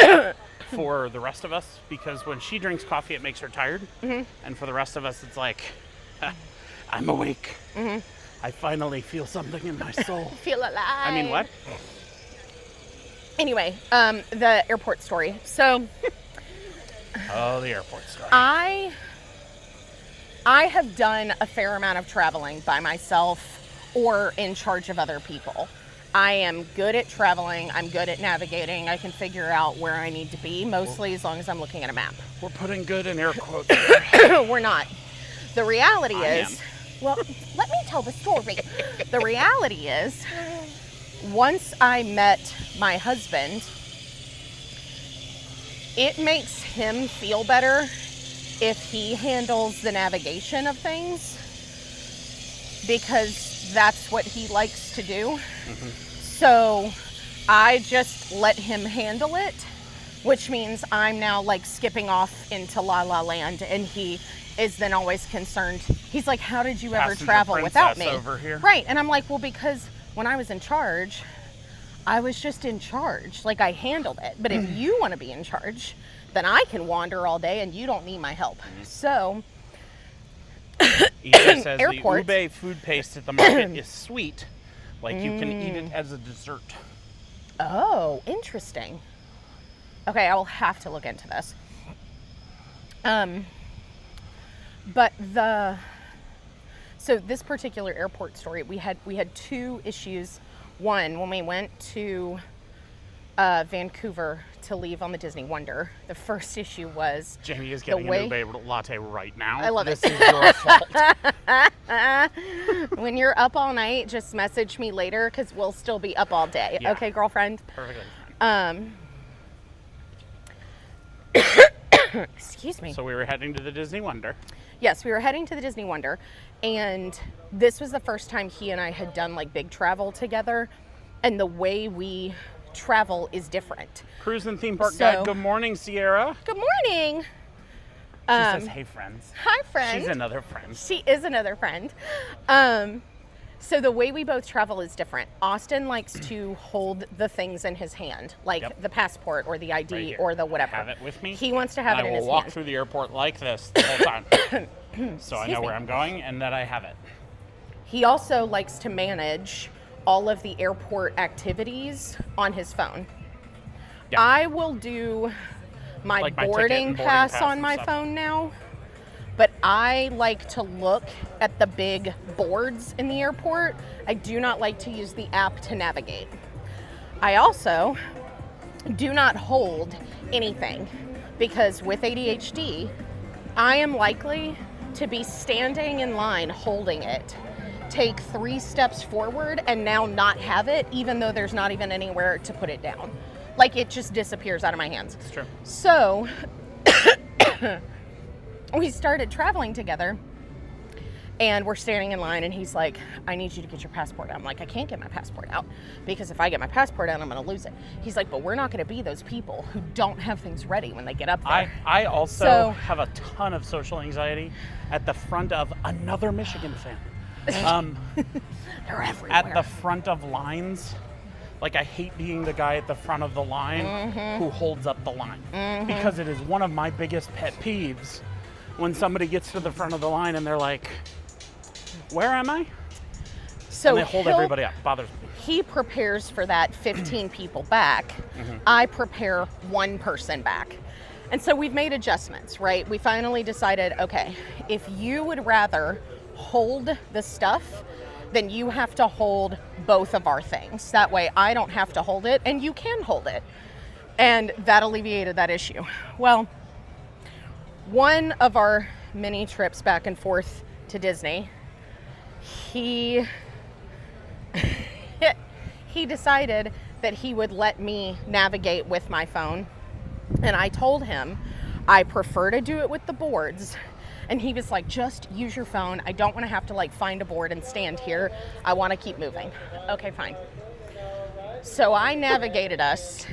for the rest of us because when she drinks coffee, it makes her tired. And for the rest of us, it's like, I'm awake. I finally feel something in my soul. Feel alive. I mean, what? Anyway, the airport story. So Oh, the airport story. I have done a fair amount of traveling by myself or in charge of other people. I am good at traveling. I'm good at navigating. I can figure out where I need to be, mostly as long as I'm looking at a map. We're putting good in air quotes. We're not. The reality I is, well, let me tell the story. The reality is, once I met my husband, it makes him feel better if he handles the navigation of things because that's what he likes to do. So I just let him handle it, which means I'm now like skipping off into La La Land, and he is then always concerned. He's like, how did you ever Passenger travel without me? princess over here. Right. And I'm like, well, because when I was in charge, I was just in charge. Like, I handled it. But if you want to be in charge, then I can wander all day and you don't need my help. So EJ says Airports. the ube food paste at the market is sweet. Like you can eat it as a dessert. Oh, interesting. Okay, I will have to look into this. So this particular airport story, we had two issues. One, when we went to Vancouver to leave on the Disney Wonder, the first issue was Jamie is getting an ube latte right now. I love it. This is your fault. when you're up all night, just message me later because we'll still be up all day. Yeah. Okay, girlfriend? Perfectly fine. Excuse me. So we were heading to the Disney Wonder. Yes, we were heading to the Disney Wonder, and this was the first time he and I had done like big travel together, and the way we travel is different. Cruise and theme park So- guide. Good morning, Sierra. Good morning. She says, hey, friends. Hi, friend. She's another friend. She is another friend. So the way we both travel is different. Austin likes to hold the things in his hand, like Yep. the passport or the Right ID here. or the whatever. I have it with me. He wants to have and it in I his will walk hand. through the airport like this the whole time. So I Excuse know me. where I'm going and that I have it. He also likes to manage all of the airport activities on his phone. Yeah. I will do my Like my ticket boarding and boarding pass pass on and my stuff. phone now, but I like to look at the big boards in the airport. I do not like to use the app to navigate. I also do not hold anything because with ADHD, I am likely to be standing in line holding it, take 3 steps forward and now not have it, even though there's not even anywhere to put it down. Like it just disappears out of my hands. It's true. So we started traveling together and we're standing in line and he's like, I need you to get your passport out. I'm like, I can't get my passport out because if I get my passport out, I'm going to lose it. He's like, but we're not going to be those people who don't have things ready when they get up there. I also So- have a ton of social anxiety at the front of another Michigan fan. They're everywhere. At the front of lines. Like I hate being the guy at the front of the line who holds up the line. Because it is one of my biggest pet peeves when somebody gets to the front of the line and they're like, where am I? So And they hold everybody up. Bothers me. He prepares for that 15 people back. I prepare one person back. And so we've made adjustments, right? We finally decided, okay, if you would rather hold the stuff, then you have to hold both of our things. That way I don't have to hold it and you can hold it. And that alleviated that issue. Well, one of our mini trips back and forth to Disney, he decided that he would let me navigate with my phone. And I told him I prefer to do it with the boards. And he was like, just use your phone. I don't want to have to like find a board and stand here. I want to keep moving. Okay, fine. So I navigated us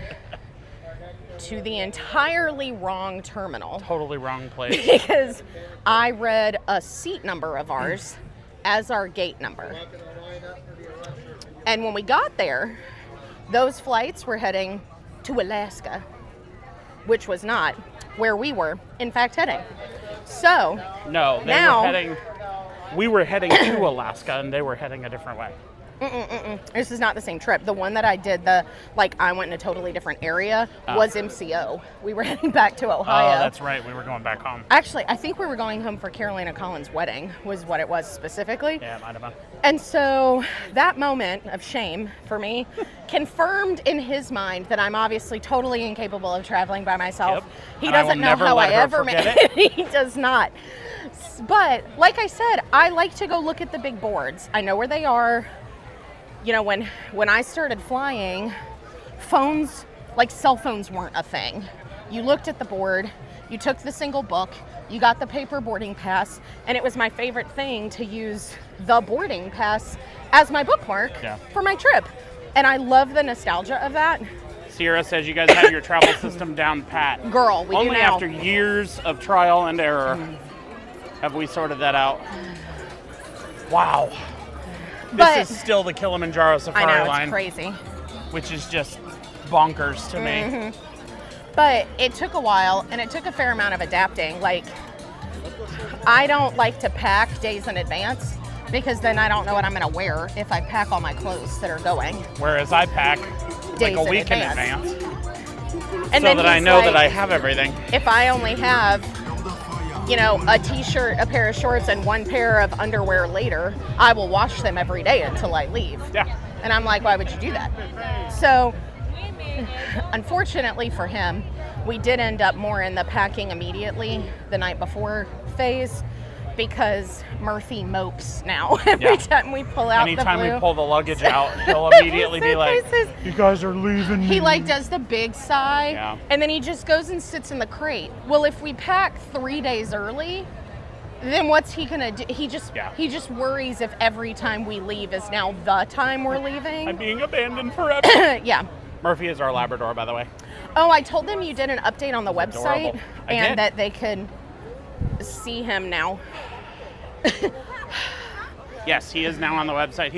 to the entirely wrong terminal. Totally wrong place. Because I read a seat number of ours as our gate number. And when we got there, those flights were heading to Alaska, which was not where we were, in fact, heading. So, No, we were heading to Alaska, and they were heading a different way. This is not the same trip. The one that I did, I went in a totally different area, was MCO. We were heading back to Ohio. Oh, that's right. We were going back home. Actually, I think we were going home for Carolina Collins' wedding, was what it was specifically. Yeah, it might have been. And so that moment of shame for me confirmed in his mind that I'm obviously totally incapable of traveling by myself. Yep. He And I doesn't will know never how I let her ever made forget it. He does not. But like I said, I like to go look at the big boards. I know where they are. You know, when I started flying, phones, like cell phones weren't a thing. You looked at the board, you took the single book, you got the paper boarding pass, and it was my favorite thing to use the boarding pass as my bookmark for my trip. And I love the nostalgia of that. Sierra says you guys have your travel system down pat. Girl, we Only do now. after years of trial and error have we sorted that out. Wow. But- This is still the Kilimanjaro Safari I know, line, it's crazy. which is just bonkers to me. But it took a while, and it took a fair amount of adapting. Like, I don't like to pack days in advance because then I don't know what I'm going to wear if I pack all my clothes that are going. Whereas I pack Days like a in week advance. in advance, And so then that I he's know like, that I have everything. if I only have, you know, a t-shirt, a pair of shorts, and one pair of underwear later, I will wash them every day until I leave. Yeah. And I'm like, why would you do that? So, unfortunately for him, we did end up more in the packing immediately the night before phase because Murphy mopes now every time we pull out Anytime the blue. we pull the luggage out, he'll immediately be like, Suitcases. "You guys are leaving me." He like does the big sigh, Yeah. and then he just goes and sits in the crate. Well, if we pack 3 days early, then what's he gonna do? He just worries if every time we leave is now the time we're leaving. I'm being abandoned forever. Yeah. Murphy is our Labrador, by the way. Oh, I told them you did an update on the website Adorable. I and did. that they could see him now. Yes, he is now on the website.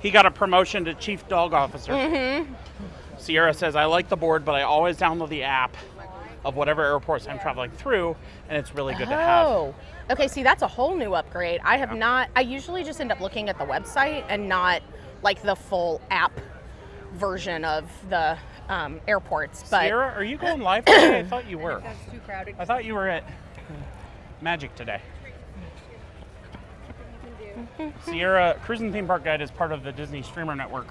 He got a promotion to chief dog officer. Mm-hmm. Sierra says, I like the board, but I always download the app of whatever airports I'm traveling through, and it's really good to have. Oh, okay. See, that's a whole new upgrade. I have not. I usually just end up looking at the website and not like the full app version of the airports. But Sierra, are you going live today? I thought you were. That's too crowded. I thought you were at Magic today. Sierra Cruising Theme Park Guide is part of the Disney Streamer Network,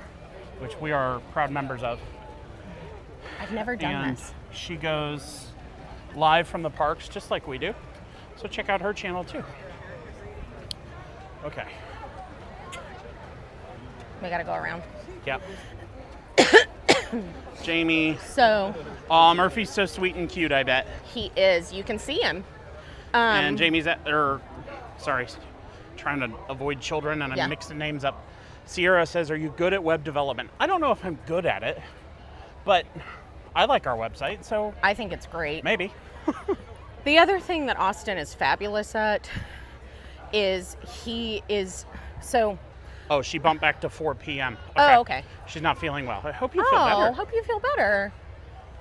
which we are proud members of. I've never done And this. she goes live from the parks just like we do. So check out her channel too. Okay. We gotta go around. Yep. Jamie. So Aw, Murphy's so sweet and cute, I bet. he is. You can see him. And Jamie's trying to avoid children, and I'm Yeah. mixing names up. Sierra says, are you good at web development? I don't know if I'm good at it, but I like our website, so I think it's great. maybe. The other thing that Austin is fabulous at is so. Oh, she bumped back to 4 p.m. Oh, okay. She's not feeling well. I hope you feel better. Hope you feel better.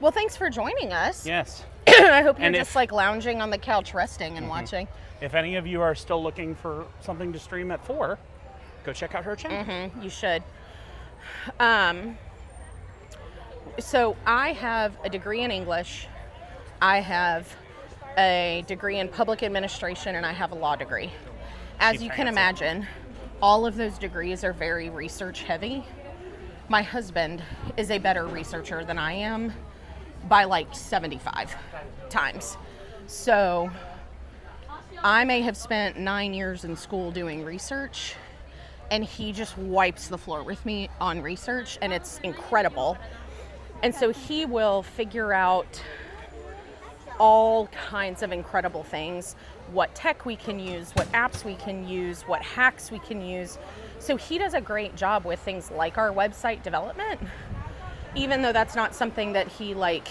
Well, thanks for joining us. Yes. I hope you're And just if- like lounging on the couch, resting and watching. If any of you are still looking for something to stream at 4, go check out her channel. You should. So I have a degree in English. I have a degree in public administration, and I have a law degree. As She's you can fancy. imagine, all of those degrees are very research heavy. My husband is a better researcher than I am by like 75 times. So I may have spent 9 years in school doing research, and he just wipes the floor with me on research, and it's incredible. And so he will figure out all kinds of incredible things, what tech we can use, what apps we can use, what hacks we can use. So he does a great job with things like our website development, even though that's not something that he like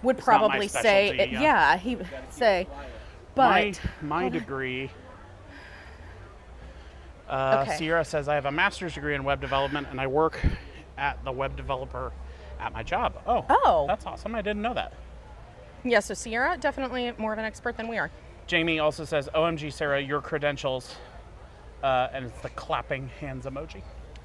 would It's not my probably say. specialty, yeah. He would say, but My degree, Okay. Sierra says, I have a master's degree in web development and I work at the web developer at my job. Oh. That's awesome. I didn't know that. yeah, so Sierra, definitely more of an expert than we are. Jamie also says, OMG, Sarah, your credentials. And it's the clapping hands emoji.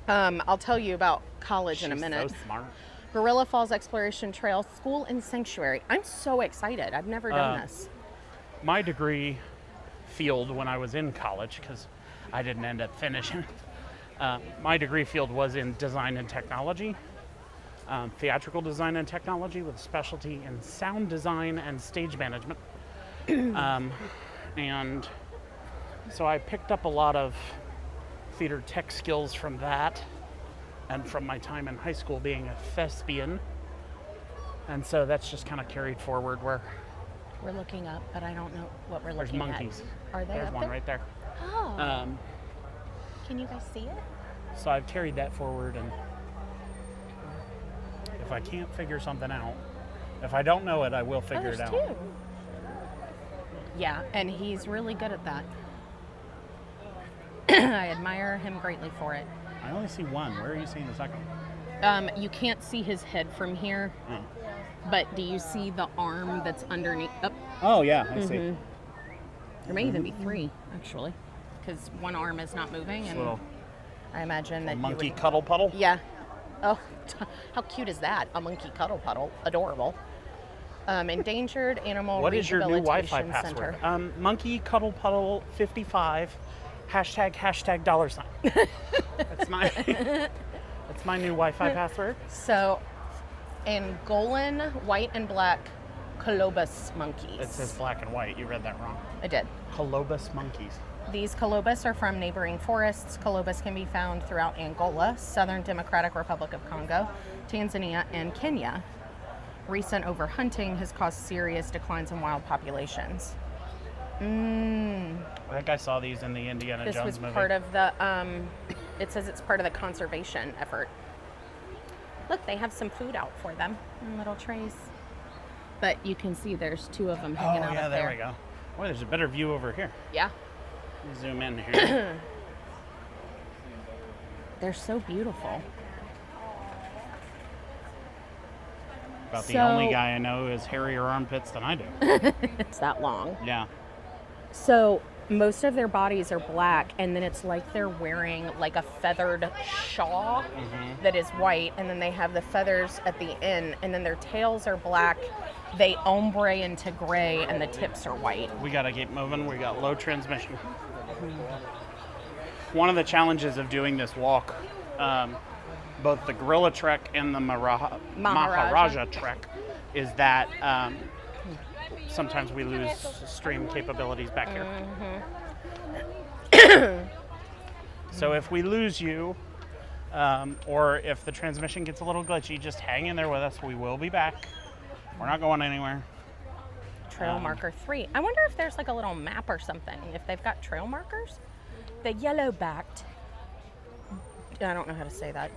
I'll tell you about college in a She's minute. so smart. Gorilla Falls Exploration Trail, School and Sanctuary. I'm so excited. I've never done this. My degree field when I was in college, because I didn't end up finishing, my degree field was in design and technology, theatrical design and technology with a specialty in sound design and stage management. And so I picked up a lot of theater tech skills from that and from my time in high school being a thespian. And so that's just kind of carried forward where We're looking up, but I don't know what we're there's looking monkeys. at. Are they There's up one there? right there. Oh, can you guys see it? So I've carried that forward, and if I can't figure something out, if I don't know it, I will figure it there's out. two. Yeah, and he's really good at that. I admire him greatly for it. I only see one. Where are you seeing the second one? You can't see his head from here, Oh, but do you see the arm that's underneath? oh yeah, I see. There may even be three, actually, because one arm is not moving, This and little I imagine that monkey you would, cuddle puddle. yeah. Oh, how cute is that? A monkey cuddle puddle. Adorable. Endangered Animal What is your new Wi-Fi Rehabilitation password? Center. Monkey cuddle puddle 55 hashtag $. That's my that's my new Wi-Fi password. So, Angolan white and black colobus monkeys. It says black and white. You read that wrong. I did. Colobus monkeys. These colobus are from neighboring forests. Colobus can be found throughout Angola, Southern Democratic Republic of Congo, Tanzania, and Kenya. Recent overhunting has caused serious declines in wild populations. I think I saw these in the Indiana This Jones was movie. part of the, it says it's part of the conservation effort. Look, they have some food out for them in little trays. But you can see there's two of them hanging Oh out yeah, up there we go. Boy, there's a better view over here. Yeah. Zoom in here. They're so beautiful. About the So- only guy I know who has hairier armpits than I do. It's that long. Yeah. So most of their bodies are black, and then it's like they're wearing like a feathered shawl that is white, and then they have the feathers at the end, and then their tails are black. They ombre into gray, and the tips are white. We gotta keep moving. We got low transmission. One of the challenges of doing this walk, both the Gorilla Trek and the Maharaja Trek, is that sometimes we lose stream capabilities back here. So if we lose you, or if the transmission gets a little glitchy, just hang in there with us. We will be back. We're not going anywhere. Trail marker 3. I wonder if there's like a little map or something, if they've got trail markers. The yellow-backed, I don't know how to say that.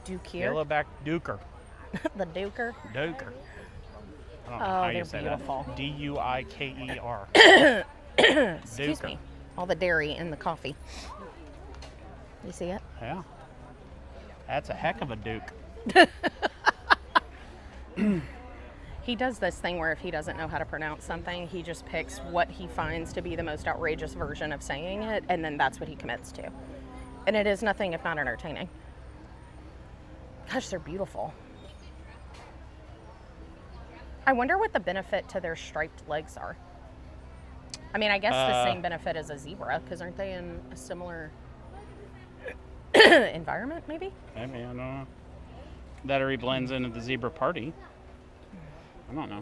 Dukier? Yellowback Duker. The duker. Duker. I don't know Oh, how you they're say beautiful. that. D-U-I-K-E-R. Excuse me. All the dairy in the coffee. You see it? Yeah. That's a heck of a Duke. He does this thing where if he doesn't know how to pronounce something, he just picks what he finds to be the most outrageous version of saying it, and then that's what he commits to. And it is nothing if not entertaining. Gosh, they're beautiful. I wonder what the benefit to their striped legs are. I mean, I guess the same benefit as a zebra, because aren't they in a similar environment, maybe? Maybe, I don't know. That or he blends into the zebra party. I don't know.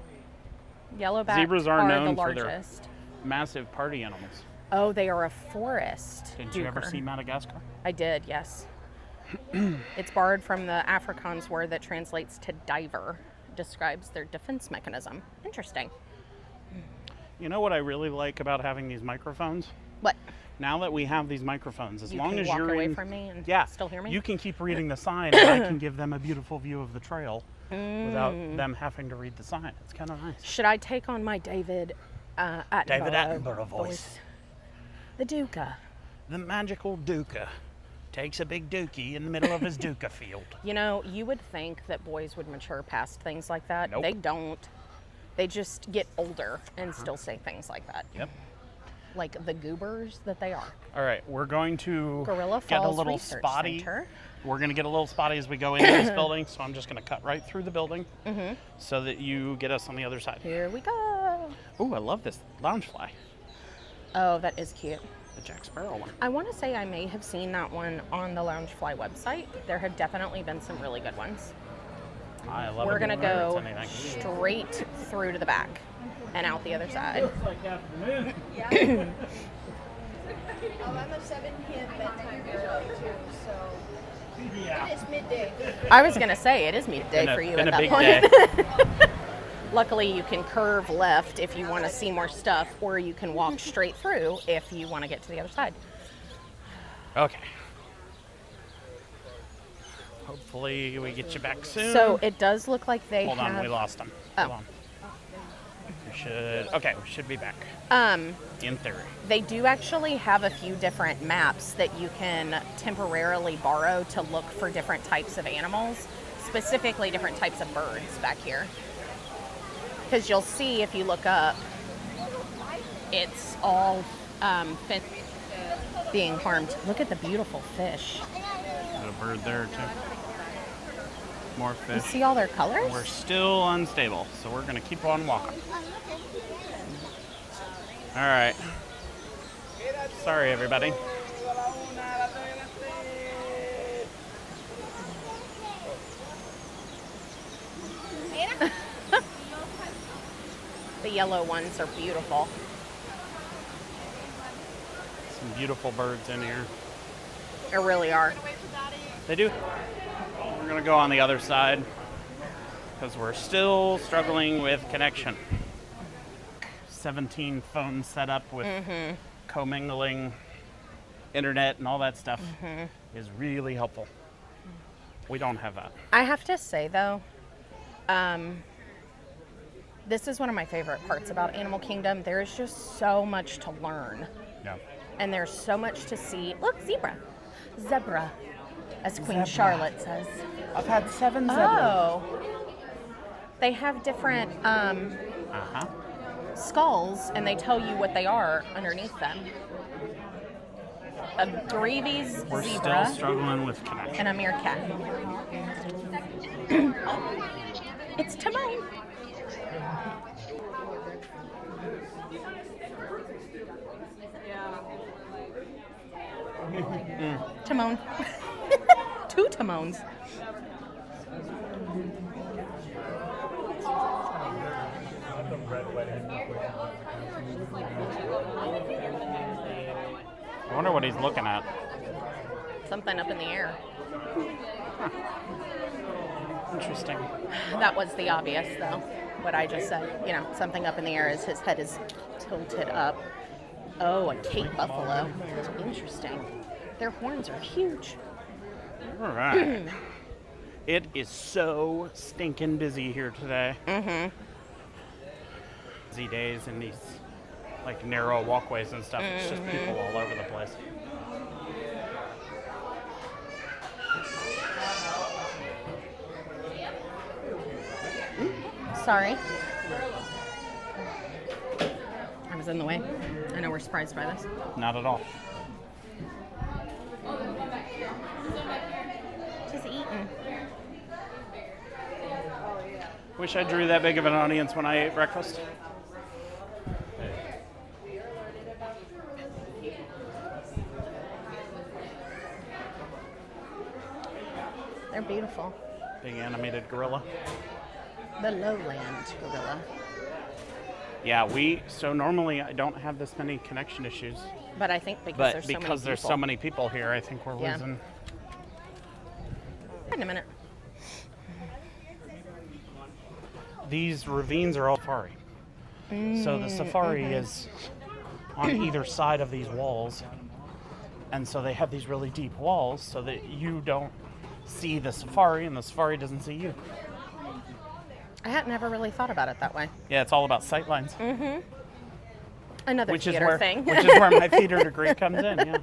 Yellowback Zebras are known the for their- largest. Massive party animals. Oh, they are a forest. Did you ever duiker. see Madagascar? I did, yes. It's borrowed from the Afrikaans word that translates to diver. Describes their defense mechanism. Interesting. You know what I really like about having these microphones? What? Now that we have these microphones, as You long can as walk you're away in, from me and yeah, still hear me? you can keep reading the sign, and I can give them a beautiful view of the trail without them having to read the sign. It's kind of nice. Should I take on my David Attenborough voice. The Duca. The magical Duca takes a big dookie in the middle of his Duca field. You know, you would think that boys would mature past things like that. Nope. They don't. They just get older and still say things like that. Yep. Like the goobers that they are. All right, we're going to Gorilla get a Falls little Research spotty. Center. We're going to get a little spotty as we go into this building, so I'm just going to cut right through the building so that you get us on the other side. Here we go. Ooh, I love this loungefly, Oh, that is cute. the Jack Sparrow one. I want to say I may have seen that one on the Loungefly website. There have definitely been some really good ones. I love We're it. going to whenever go it's anything. straight through to the back and out the other side. Oh, I'm a 7 p.m. bedtime usually too, so it's midday. I was going to say, it is midday for you Been at a that big point. day. Luckily, you can curve left if you want to see more stuff, or you can walk straight through if you want to get to the other side. Okay. Hopefully we get you back soon. So it does look like they Hold have... on, we lost him. Oh. Hold on. We should be back. In theory. They do actually have a few different maps that you can temporarily borrow to look for different types of animals, specifically different types of birds back here. Because you'll see if you look up, it's all being harmed. Look at the beautiful fish. Got a bird there too. More You fish. see all their colors? We're still unstable, so we're gonna keep on walking. All right. Sorry, everybody. The yellow ones are beautiful. Some beautiful birds in here. They really are. They do. We're gonna go on the other side because we're still struggling with connection. 17 phones set up with commingling internet and all that stuff is really helpful. We don't have that. I have to say though, this is one of my favorite parts about Animal Kingdom. There's just so much to learn. Yeah. And there's so much to see. Look, zebra. Zebra, as Queen Charlotte says. I've had 7 zebras. Oh. They have different skulls, and they tell you what they are underneath them. A Greavy's We're zebra still struggling with connection. and a meerkat. It's Timon. Timon. 2 Timons. I wonder what he's looking at. Something up in the air. Interesting. That was the obvious, though. What I just said. You know, something up in the air as his head is tilted up. Oh, a Cape buffalo. Interesting. Their horns are huge. All right. It is so stinking busy here today. Busy days in these like narrow walkways and stuff. It's just people all over the place. Sorry. I was in the way. I know we're surprised by this. Not at all. Just eating. Wish I drew that big of an audience when I ate breakfast. They're beautiful. Big animated gorilla. The lowland gorilla. Yeah, so normally I don't have this many connection issues. But I think But there's because there's so many people here, I think we're Yeah. losing. Wait a minute. These ravines are all safari. So the safari is on either side of these walls. And so they have these really deep walls so that you don't see the safari and the safari doesn't see you. I had never really thought about it that way. Yeah, it's all about sight lines. Another Which is theater where thing. which is where my theater degree comes in, yeah.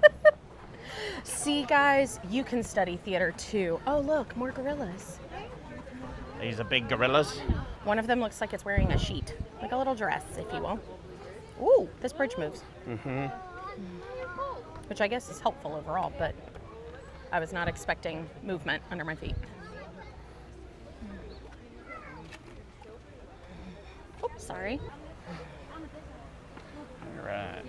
See, guys, you can study theater too. Oh, look, more gorillas. These are big gorillas. One of them looks like it's wearing a sheet, like a little dress, if you will. Ooh, this bridge moves. Which I guess is helpful overall, but I was not expecting movement under my feet. Oops, sorry. All right.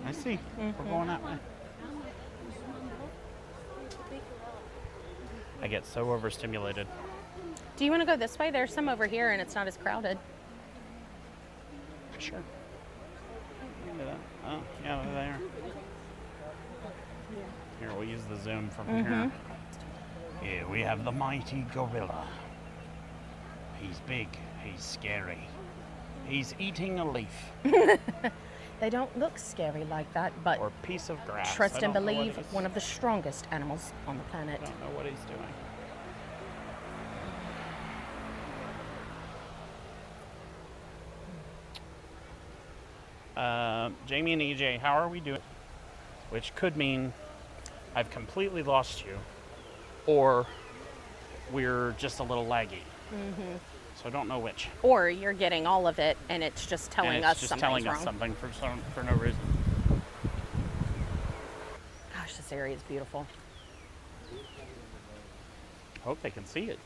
I see. We're going that way. I get so overstimulated. Do you want to go this way? There's some over here and it's not as crowded. Sure. Look at that. Oh, yeah, they're there. Here, we'll use the zoom from here. Here we have the mighty gorilla. He's big. He's scary. He's eating a leaf They don't look scary like that, but or a piece of grass. trust I and don't know believe, what he's- one of the strongest animals on the planet. I don't know what he's doing. Jamie and EJ, how are we doing? Which could mean I've completely lost you, or we're just a little laggy. So I don't know which. Or you're getting all of it and it's just telling And us it's just something's telling wrong. us something for no reason. Gosh, this area is beautiful. Hope they can see it.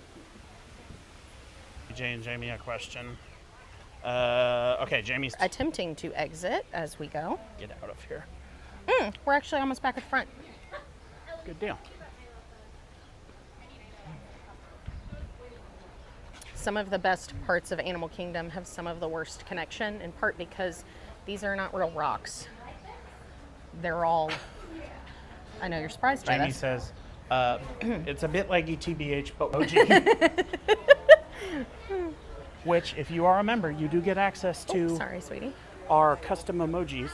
EJ and Jamie, a question. Okay, Jamie's Attempting to exit as we go. get out of here. We're actually almost back at the front. Good deal. Some of the best parts of Animal Kingdom have some of the worst connection, in part because these are not real rocks. They're all, I know you're surprised by Jamie this. says, it's a bit laggy TBH, but emoji. Which, if you are a member, you do get access to Sorry, sweetie. our custom emojis.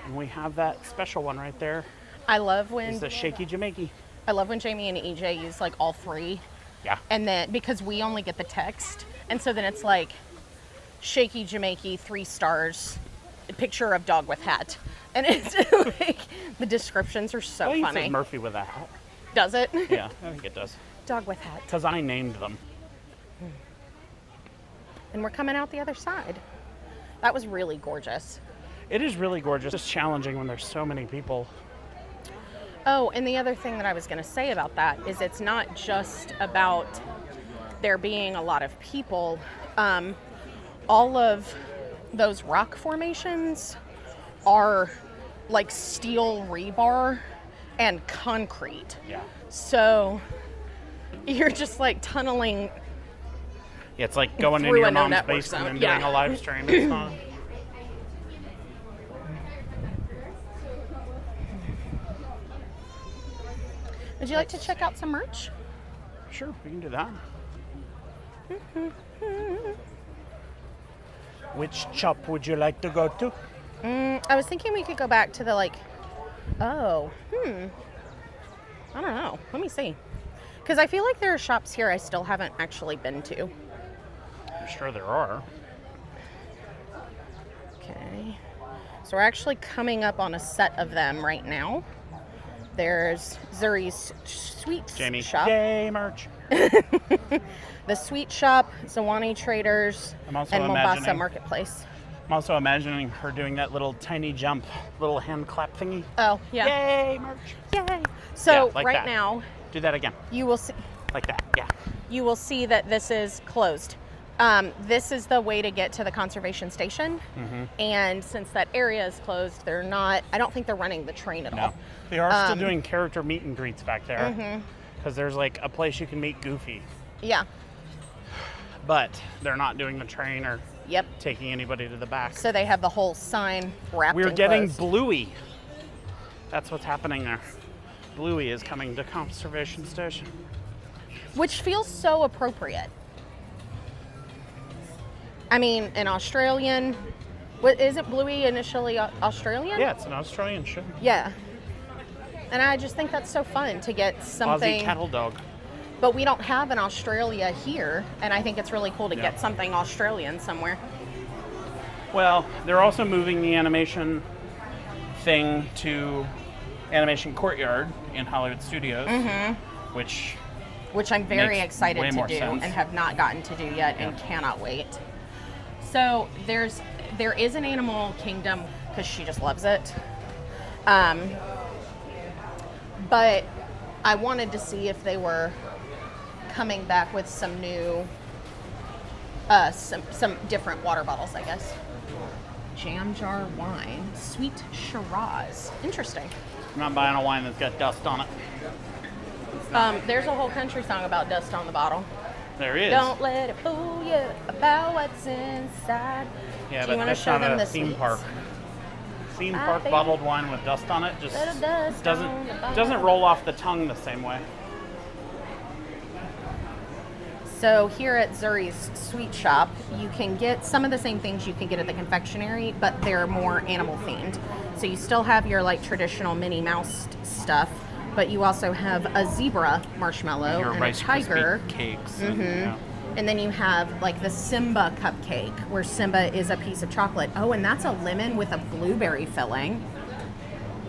And we have that special one right there. I love when It's the shaky Jamaica. Jamie and EJ use like all three. Yeah. And then because we only get the text, and so then it's like shaky Jamaica, 3 stars, a picture of dog with hat, and it's like the descriptions are so I think it funny. says Murphy with a hat. Does it? Yeah, I think it does. Dog with hat. Because I named them. And we're coming out the other side. That was really gorgeous. It is really gorgeous. It's challenging when there's so many people. Oh, and the other thing that I was going to say about that is it's not just about there being a lot of people. All of those rock formations are like steel rebar and concrete. Yeah. So you're just like tunneling. Yeah, it's like going into Through your a no mom's network basement zone, and yeah. doing a live stream. It's not. Would you like to check out some merch? Sure, we can do that. Which shop would you like to go to? I was thinking we could go back to the I don't know. Let me see. Because I feel like there are shops here I still haven't actually been to. I'm sure there are. Okay. So we're actually coming up on a set of them right now. There's Zuri's Sweets Jamie, Shop. yay, merch. The Sweet Shop, Zawani Traders, I'm also and Mombasa imagining- Marketplace. I'm also imagining her doing that little tiny jump, little hand clap thingy. Oh, yeah. Yay, merch. Yay. So Yeah, like right that. now, Do that again. you will see Like that, yeah. that this is closed. This is the way to get to the conservation station. Mm-hmm. And since that area is closed, I don't think they're running the train at No. all. They are still doing character meet and greets back there. Because there's like a place you can meet Goofy. Yeah. but they're not doing the train or Yep. taking anybody to the back. So they have the whole sign wrapped We're in getting clothes. Bluey. That's what's happening there. Bluey is coming to Conservation Station. Which feels so appropriate. I mean, an Australian. What is it? Bluey initially Australian? Yeah, it's an Australian show. Yeah. And I just think that's so fun to get something. Aussie cattle dog. But we don't have an Australia here, and I think it's really cool to Yeah. get something Australian somewhere. Well, they're also moving the animation thing to Animation Courtyard in Hollywood Studios, which Which I'm very Makes excited way to more do sense. and have not gotten to do yet and cannot wait. So there is an Animal Kingdom because she just loves it. But I wanted to see if they were coming back with some new, some different water bottles, I guess. Jam jar wine, sweet Shiraz. Interesting. I'm not buying a wine that's got dust on it. There's a whole country song about dust on the bottle. There is. Don't let it fool you about what's inside. Yeah, Do but you want to that's show not them a the theme sweets? park. Theme I park think- bottled wine with dust on it just Little dust doesn't on the bottle. doesn't roll off the tongue the same way. So here at Zuri's Sweet Shop, you can get some of the same things you can get at the confectionery, but they're more animal themed. So you still have your like traditional Minnie Mouse stuff, but you also have a zebra marshmallow Your and Rice a tiger. Krispie cakes. And, yeah. And then you have like the Simba cupcake, where Simba is a piece of chocolate. Oh, and that's a lemon with a blueberry filling.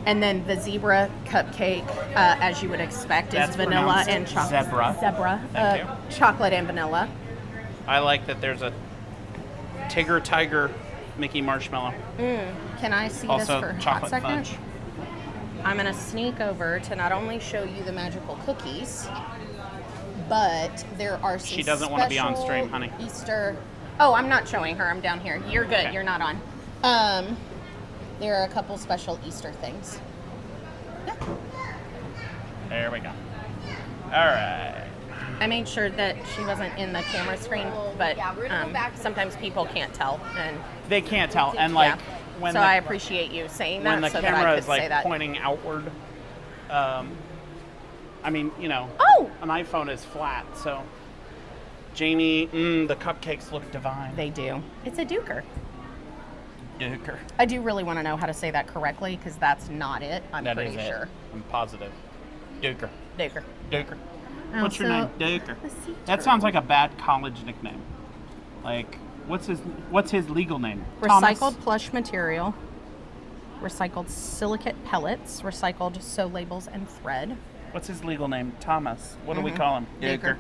And then the zebra cupcake, as you would expect, That's is vanilla pronounced and chocolate. zebra. Zebra. Thank you. Chocolate and vanilla. I like that there's a Tigger Tiger Mickey marshmallow. Can I see Also this for a hot chocolate second? fudge. I'm going to sneak over to not only show you the magical cookies, but there are some She doesn't wanna be on special stream, honey. Easter. Oh, I'm not showing her. I'm down here. You're good. Okay. You're not on. There are a couple special Easter things. Yeah. There we go. All right. I made sure that she wasn't in the camera screen, but Yeah, we're gonna go back to sometimes people can't tell, and They can't tell, and like yeah. when so the, I appreciate you saying that when the so that I camera could is say like that. pointing outward. I mean, you know, Oh! an iPhone is flat, so Jamie, the cupcakes look divine. They do. It's a duker. Duker. I do really want to know how to say that correctly because that's not it. I'm That pretty is sure. it. I'm positive. Duker. Duker. Duker. What's your Also, name? Duker. the sea That sounds like a bad college nickname. Like, what's his legal name? Recycled Thomas? plush material, recycled silicate pellets, recycled sew labels and thread. What's his legal name? Thomas. What do we call him? Duker.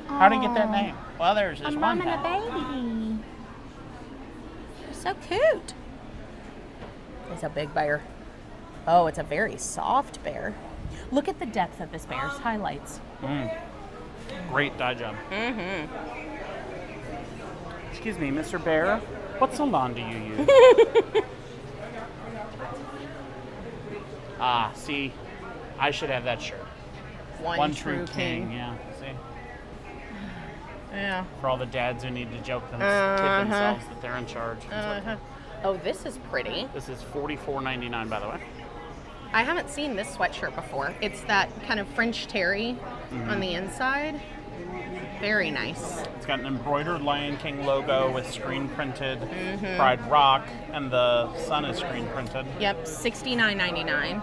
How did he get that name? Well, there's this A one mom and a guy. baby. So cute. It's a big bear. Oh, it's a very soft bear. Look at the depth of this bear's highlights. Great dye job. Excuse me, Mr. Bear. What salon do you use? See, I should have that shirt. One true king. Yeah, see? Yeah. For all the dads who need to kid themselves that they're in charge. It's okay. Oh, this is pretty. This is $44.99, by the way. I haven't seen this sweatshirt before. It's that kind of French terry on the inside. Very nice. It's got an embroidered Lion King logo with screen printed Pride Rock, and the sun is screen printed. Yep, $69.99.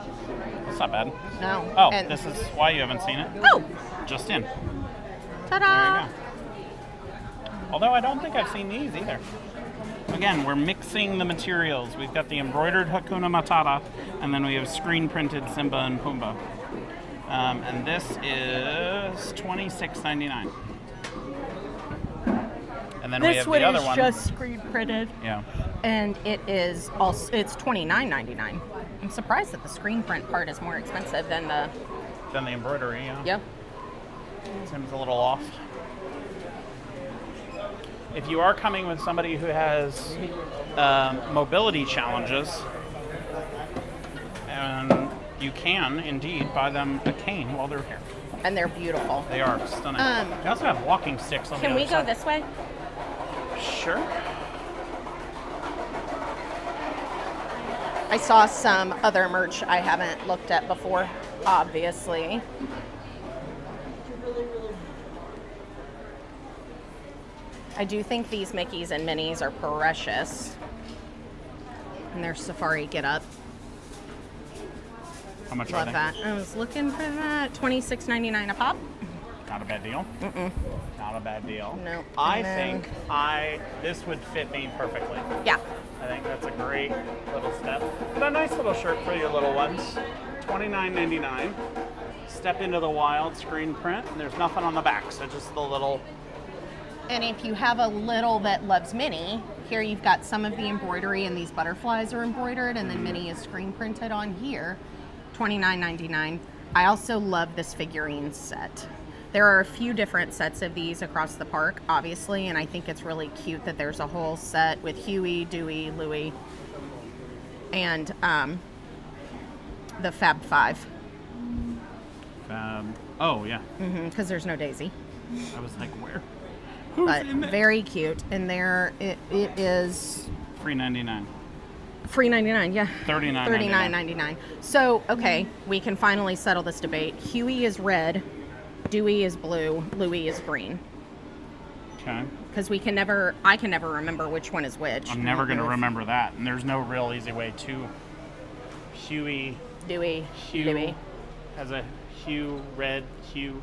That's not bad. No. Oh, And- this is why you haven't seen it. Oh, Just in. There ta-da! you go. Although I don't think I've seen these either. Again, we're mixing the materials. We've got the embroidered Hakuna Matata, and then we have screen printed Simba and Pumbaa. And this is $26.99. And then we This have one the other is one. just screen printed, Yeah. and it is also it's $29.99. I'm surprised that the screen print part is more expensive than the. Then the embroidery, yeah. Yep. Seems a little off. If you are coming with somebody who has mobility challenges, and you can indeed buy them a cane while they're here. and they're beautiful. They are stunning. They also have walking sticks on the Can other we go side. this way? Sure. I saw some other merch I haven't looked at before, obviously. I do think these Mickeys and Minnies are precious. And their safari get up. How much are Love they? that. I was looking for that. $26.99 a pop. Not a bad deal. Not a bad deal. Nope. I And then- think this would fit me perfectly. Yeah. I think that's a great little step. And a nice little shirt for your little ones. $29.99. Step into the wild screen print, and there's nothing on the back, so just the little. And if you have a little that loves Minnie, here you've got some of the embroidery, and these butterflies are embroidered, and then Minnie is screen printed on here. $29.99. I also love this figurine set. There are a few different sets of these across the park, obviously, and I think it's really cute that there's a whole set with Huey, Dewey, Louie, and the Fab Five. Oh yeah. Because there's no Daisy. I was like, where? But very cute. And there it is Free $99. free 99, yeah. $39.99. So, okay, we can finally settle this debate. Huey is red, Dewey is blue, Louie is green. Okay. Because I can never remember which one is which. I'm never going to remember that, and there's no real easy way to. Huey. Dewey, Hue Louie. has a hue, red hue.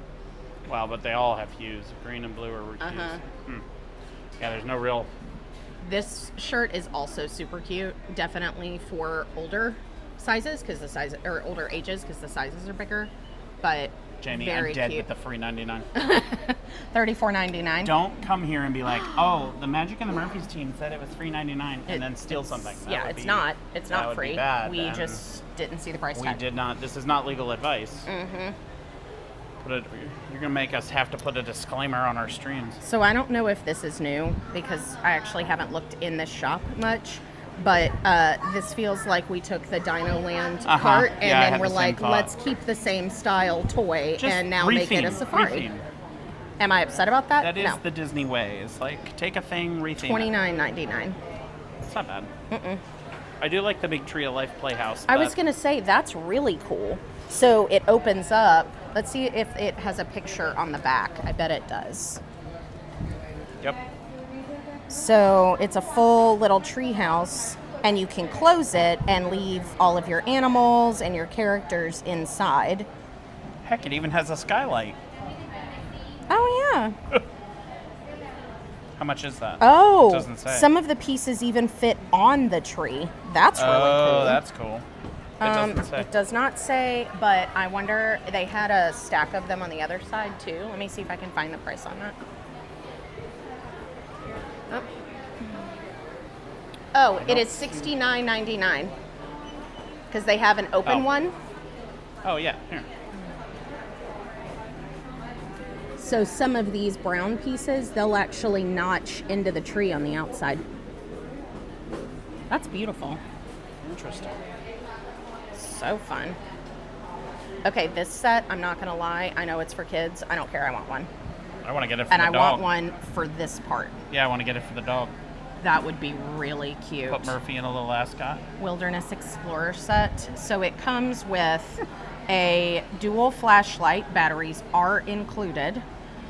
Well, but they all have hues. Green and blue are hues. Yeah, there's no real. This shirt is also super cute. Definitely for older sizes, or older ages, because the sizes are bigger. But Jamie, very I'm dead cute. with the free $99. $34.99. Don't come here and be like, oh, the Magic and the Murphys team said it was free $99 and then steal something. Yeah, it's not. It's that not would be free. bad, We and just didn't see the price We tag. did not. This is not legal advice. You're gonna make us have to put a disclaimer on our streams. So I don't know if this is new because I actually haven't looked in this shop much, but this feels like we took the Dino Land cart and Yeah, I then had we're the same like, thought. let's keep the same style toy Just and now make it a retheme, safari. retheme. Am I upset about that? That is no. the Disney way. It's like take a thing, retheme it. $29.99. It's not bad. I do like the Big Tree of Life Playhouse. I was but gonna say that's really cool. So it opens up. Let's see if it has a picture on the back. I bet it does. Yep. So it's a full little tree house, and you can close it and leave all of your animals and your characters inside. Heck, it even has a skylight. Oh, yeah. How much is that? Oh, It doesn't say. some of the pieces even fit on the tree. That's really cool. Oh, that's cool. It doesn't say. It does not say, but I wonder, they had a stack of them on the other side too. Let me see if I can find the price on that. Oh, it is $69.99 because they have an open Oh. one. Oh, yeah. Here. So some of these brown pieces, they'll actually notch into the tree on the outside. That's beautiful. Interesting. So fun. Okay, this set, I'm not gonna lie, I know it's for kids. I don't care, I want one. I want to get it for And the I dog. want one for this part. Yeah, I want to get it for the dog. That would be really cute. Put Murphy in a little ascot. Wilderness Explorer set. So it comes with a dual flashlight, batteries are included,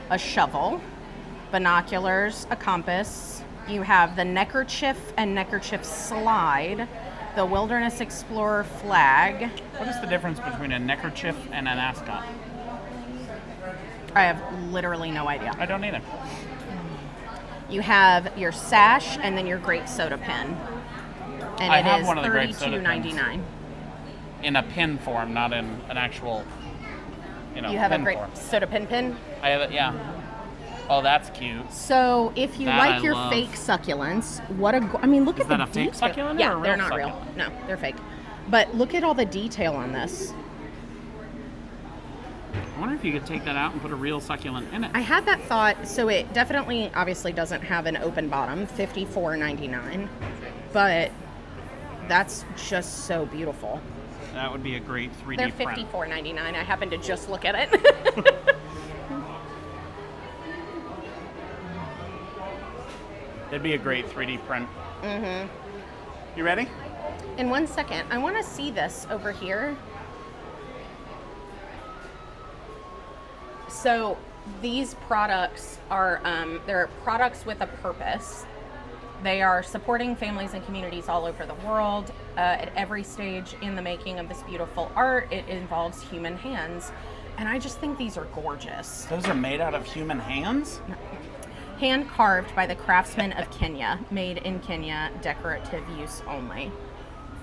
a shovel, binoculars, a compass. You have the neckerchief and neckerchief slide, the Wilderness Explorer flag. What is the difference between a neckerchief and an ascot? I have literally no idea. I don't either. You have your sash and then your grape soda pen. And I it have is one of the grape soda pens. $32.99. In a pin form, not in an actual, You have a pin grape form. soda pin. I have it, yeah. Oh, that's cute. So if you That like I your love. fake succulents, I mean, look Is at that the a fake detail. succulent Yeah, or a they're real not real. succulent? No, they're fake. But look at all the detail on this. I wonder if you could take that out and put a real succulent in it. I had that thought. So it definitely, obviously, doesn't have an open bottom. $54.99, but that's just so beautiful. That would be a great 3D They're print. $54.99. I happened to just look at it. It'd be a great 3D print. Mm-hmm. You ready? In 1 second, I want to see this over here. So these products are, they're products with a purpose. They are supporting families and communities all over the world. At every stage in the making of this beautiful art, it involves human hands. And I just think these are gorgeous. Those are made out of human hands? Hand carved by the craftsmen of Kenya, made in Kenya, decorative use only.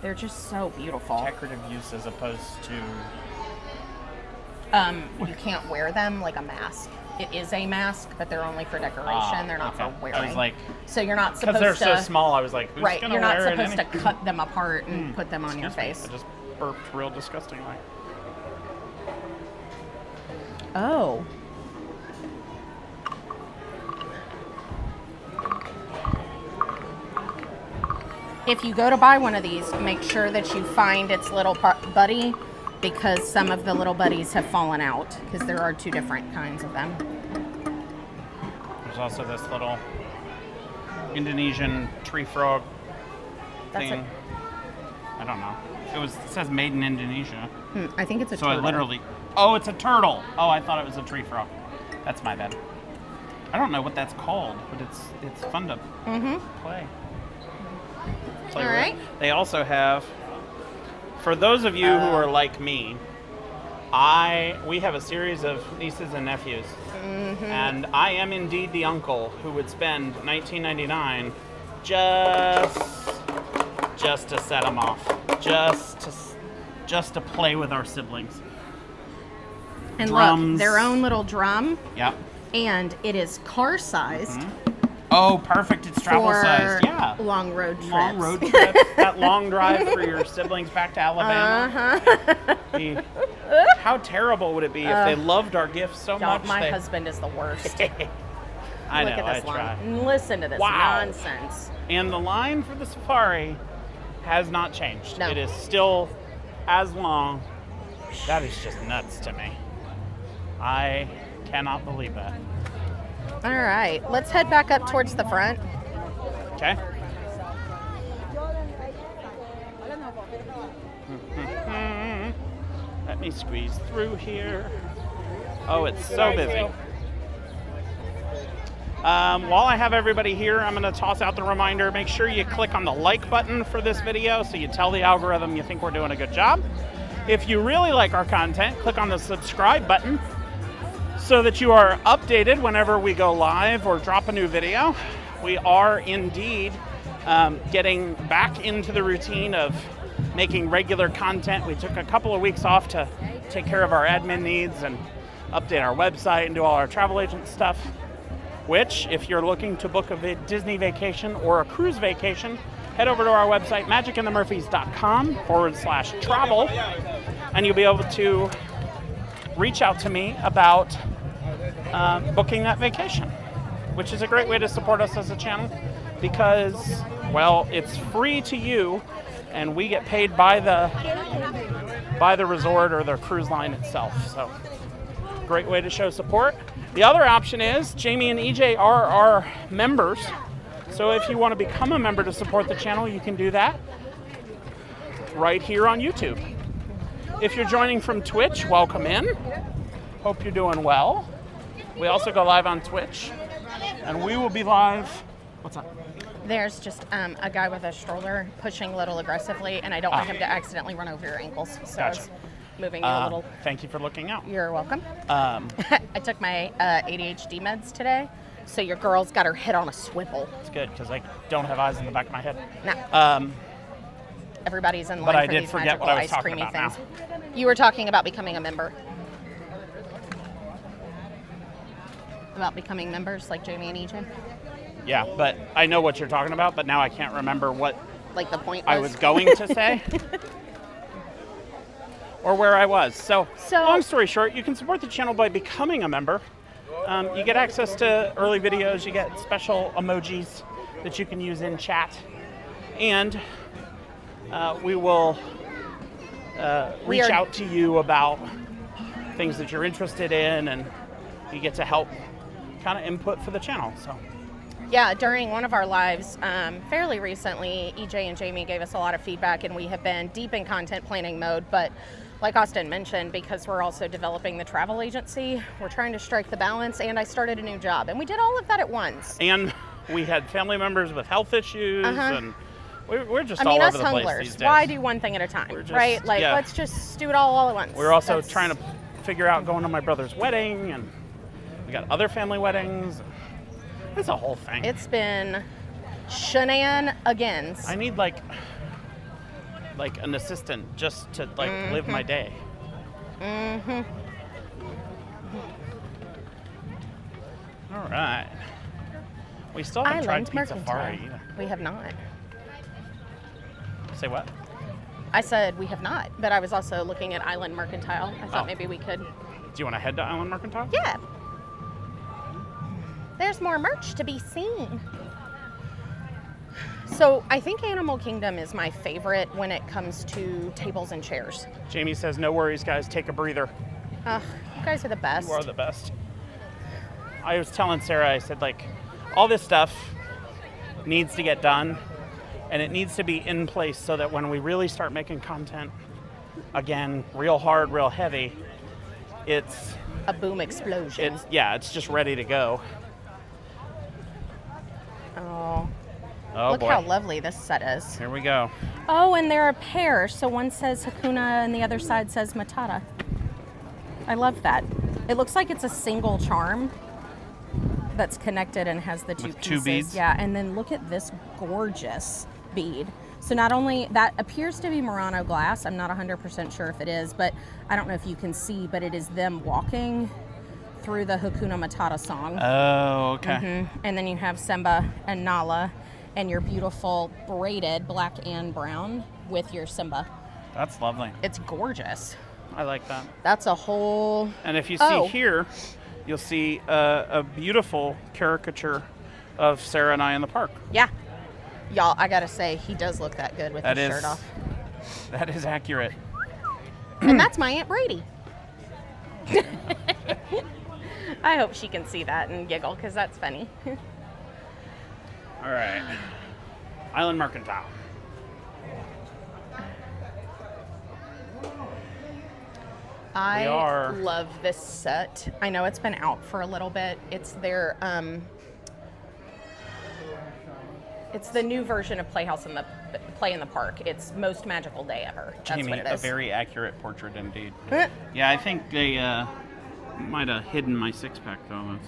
They're just so beautiful. Decorative use as opposed to... You can't wear them like a mask. It is a mask, but they're only for decoration. They're not okay. for wearing. I was like, so you're not supposed because to... they're so small, I was like, who's right, gonna you're not wear supposed it to cut them apart and put them on your face. I just burped real disgustingly. Oh. If you go to buy one of these, make sure that you find its little buddy, because some of the little buddies have fallen out, because there are 2 different kinds of them. There's also this little Indonesian tree frog That's thing. I don't know. It says made in Indonesia. I think it's a So turtle. I literally... Oh, it's a turtle. Oh, I thought it was a tree frog. That's my bad. I don't know what that's called, but it's fun to play. All right. They also have, for those of you who are like me, we have a series of nieces and nephews, and I am indeed the uncle who would spend $19.99 just to set them off, just to play with our siblings. And Drums. look, their own little drum, Yep. and it is car-sized Oh, perfect! It's travel for sized. Yeah. long road trips. Long road trips. That long drive for your siblings back to Alabama. How terrible would it be if they loved our gifts so much? My husband is the worst. I Look know. at this I try. line. Listen to this Wow. nonsense. And the line for the safari has not changed. No. It is still as long. That is just nuts to me. I cannot believe that. All right, let's head back up towards the front. Okay. Let me squeeze through here. Oh, it's so busy. While I have everybody here, I'm going to toss out the reminder. Make sure you click on the like button for this video so you tell the algorithm you think we're doing a good job. If you really like our content, click on the subscribe button so that you are updated whenever we go live or drop a new video. We are indeed getting back into the routine of making regular content. We took a couple of weeks off to take care of our admin needs and update our website and do all our travel agent stuff, which, if you're looking to book a Disney vacation or a cruise vacation, head over to our website, magicandthemurphys.com/travel, and you'll be able to reach out to me about booking that vacation, which is a great way to support us as a channel because, well, it's free to you and we get paid by the resort or the cruise line itself. So great way to show support. The other option is Jamie and EJ are our members. So if you want to become a member to support the channel, you can do that right here on YouTube. If you're joining from Twitch, welcome in. Hope you're doing well. We also go live on Twitch, and we will be live. What's up? There's just a guy with a stroller pushing a little aggressively, and I don't want him to accidentally run over your ankles. So I was moving you a little. Thank you for looking out. You're welcome. I took my ADHD meds today, so your girl's got her head on a swivel. It's good because I don't have eyes in the back of my head. No. Everybody's in line but I for did these forget magical what I was ice talking creamy about things. You were talking about becoming a member. About becoming members like Jamie and EJ? Yeah, but I know what you're talking about, but now I can't remember what Like the point I was going to say or where I was. So long story short, you can support the channel by becoming a member. You get access to early videos, you get special emojis that you can use in chat, and we will We reach are- out to you about things that you're interested in, and you get to help kind of input for the channel. So Yeah, during one of our lives, fairly recently, EJ and Jamie gave us a lot of feedback, and we have been deep in content planning mode. But like Austin mentioned, because we're also developing the travel agency, we're trying to strike the balance, and I started a new job. And we did all of that at once. and we had family members with health issues, and we're just I mean, all us over the place hunglers, these days. why do one thing at a time, just- right? Like, yeah. let's just do it all at once. We're also That's- trying to figure out going to my brother's wedding, and we got other family weddings. It's a whole thing. It's been shenanigans. I need like an assistant just to like live my day. All right. We still haven't tried Island Pizza Mercantile. Fari either. We have not. Say what? I said we have not, but I was also looking at Island Mercantile. I thought Oh. maybe we could. Do you want to head to Island Mercantile? Yeah. There's more merch to be seen. So I think Animal Kingdom is my favorite when it comes to tables and chairs. Jamie says, no worries, guys. Take a breather. Ugh, you guys are the best. You are the best. I was telling Sarah, I said, like, all this stuff needs to get done, and it needs to be in place so that when we really start making content again, real hard, real heavy, it's A boom explosion. it's just ready to go. Oh, Oh look boy. how lovely this set is. Here we go. Oh, and they're a pair. So one says Hakuna and the other side says Matata. I love that. It looks like it's a single charm that's connected and has the two With pieces. two beads? Yeah, and then look at this gorgeous bead. So not only that appears to be Murano glass, I'm not 100% sure if it is, but I don't know if you can see, but it is them walking through the Hakuna Matata song. Oh, okay. And then you have Simba and Nala and your beautiful braided black and brown with your Simba. That's lovely. It's gorgeous. I like that. That's a whole... And if you see Oh. here, you'll see a beautiful caricature of Sarah and I in the park. Yeah. Y'all, I gotta say, he does look that good with That his is shirt off. That is accurate. And that's my Aunt Brady. I hope she can see that and giggle, because that's funny. All right. Island Mercantile. I are- love this set. I know it's been out for a little bit. It's their it's the new version of Playhouse in the Play in the Park. It's Most Magical Day Ever. That's Jamie, what it a is. very accurate portrait indeed. Eh. Yeah, I think they might have hidden my six-pack though.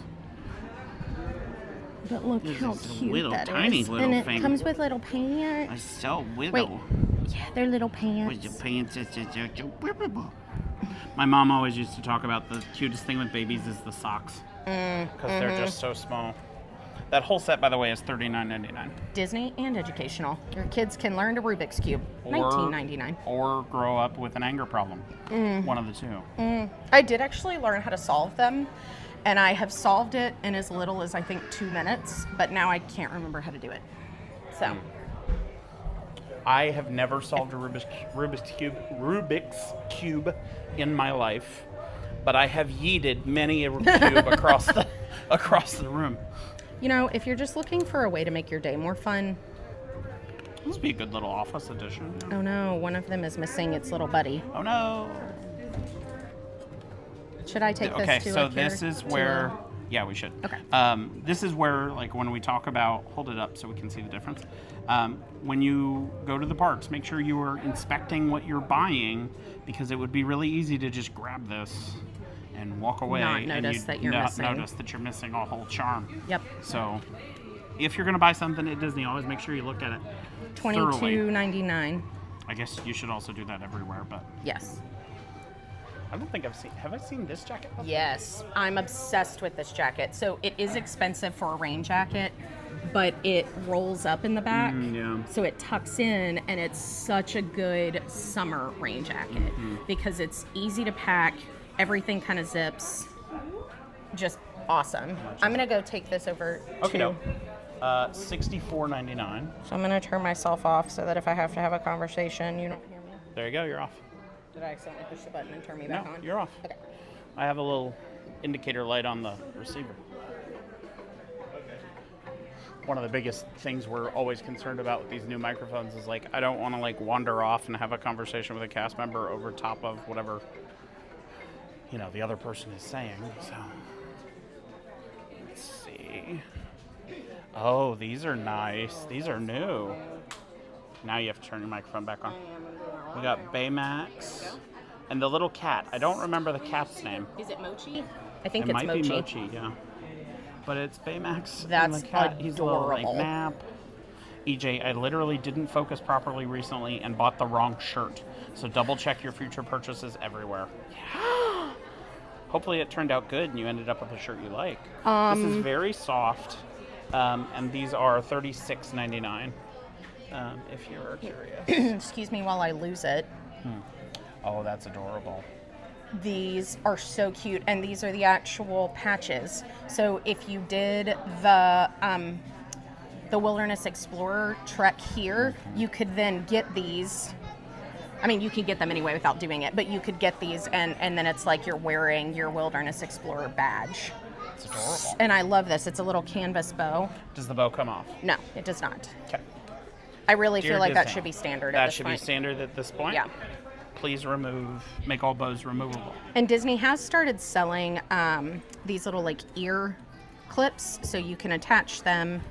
But look This how is a cute little, that tiny is. little And it thing. comes with little pants. so Wait. little. Yeah, they're little pants. With your pants, it's just so whippable. My mom always used to talk about the cutest thing with babies is the socks. Because they're just so small. That whole set, by the way, is $39.99. Disney and educational. Your kids can learn to Rubik's Cube. $19.99. Or grow up with an anger problem. One of the two. I did actually learn how to solve them, and I have solved it in as little as I think 2 minutes, but now I can't remember how to do it. So, I have never solved a Rubik's Cube in my life, but I have yeeted many a cube across the room. you know, if you're just looking for a way to make your day more fun, This would be a good little office edition. oh no, one of them is missing its little buddy. Oh no. Should I take Okay, this to so a this is where. Yeah, we should. Okay. This is where, like, when we talk about, hold it up so we can see the difference. When you go to the parks, make sure you are inspecting what you're buying, because it would be really easy to just grab this and walk away Not and notice you'd that you're not missing. notice that you're missing a whole charm. Yep. So, if you're gonna buy something at Disney, always make sure you look at it thoroughly. $22.99. I guess you should also do that everywhere, but Yes. I don't think have I seen this jacket before? Yes, I'm obsessed with this jacket. So it is expensive for a rain jacket, but it rolls up in the back. yeah. So it tucks in, and it's such a good summer rain jacket because it's easy to pack. Everything kind of zips. Just awesome. I'm gonna go take this over Okay, to. no. $64.99. So I'm gonna turn myself off so that if I have to have a conversation, you don't hear me. There you go. You're off. Did I accidentally push the button and turn me No, back on? you're off. Okay. I have a little indicator light on the receiver. One of the biggest things we're always concerned about with these new microphones is like I don't want to like wander off and have a conversation with a cast member over top of whatever the other person is saying. So let's see. Oh, these are nice. These are new. Now you have to turn your microphone back on. We got Baymax and the little cat. I don't remember the cat's name. Is it Mochi? I think It it's might Mochi. be Mochi, yeah. But it's Baymax. That's and the cat. He's a little like adorable. nap. EJ, I literally didn't focus properly recently and bought the wrong shirt. So double check your future purchases everywhere. Yeah. Hopefully it turned out good and you ended up with a shirt you like. This is very soft. And these are $36.99. If you're curious. Excuse me while I lose it. Oh, that's adorable. These are so cute, and these are the actual patches. So if you did the Wilderness Explorer trek here, you could then get these. I mean, you could get them anyway without doing it, but you could get these, and then it's like you're wearing your Wilderness Explorer badge. It's adorable. And I love this. It's a little canvas bow. Does the bow come off? No, it does not. Okay. I really Dear feel like that Disney, should be standard That at this should point. be standard at this point? Yeah. Please make all bows removable. And Disney has started selling these little like ear clips, so you can attach them,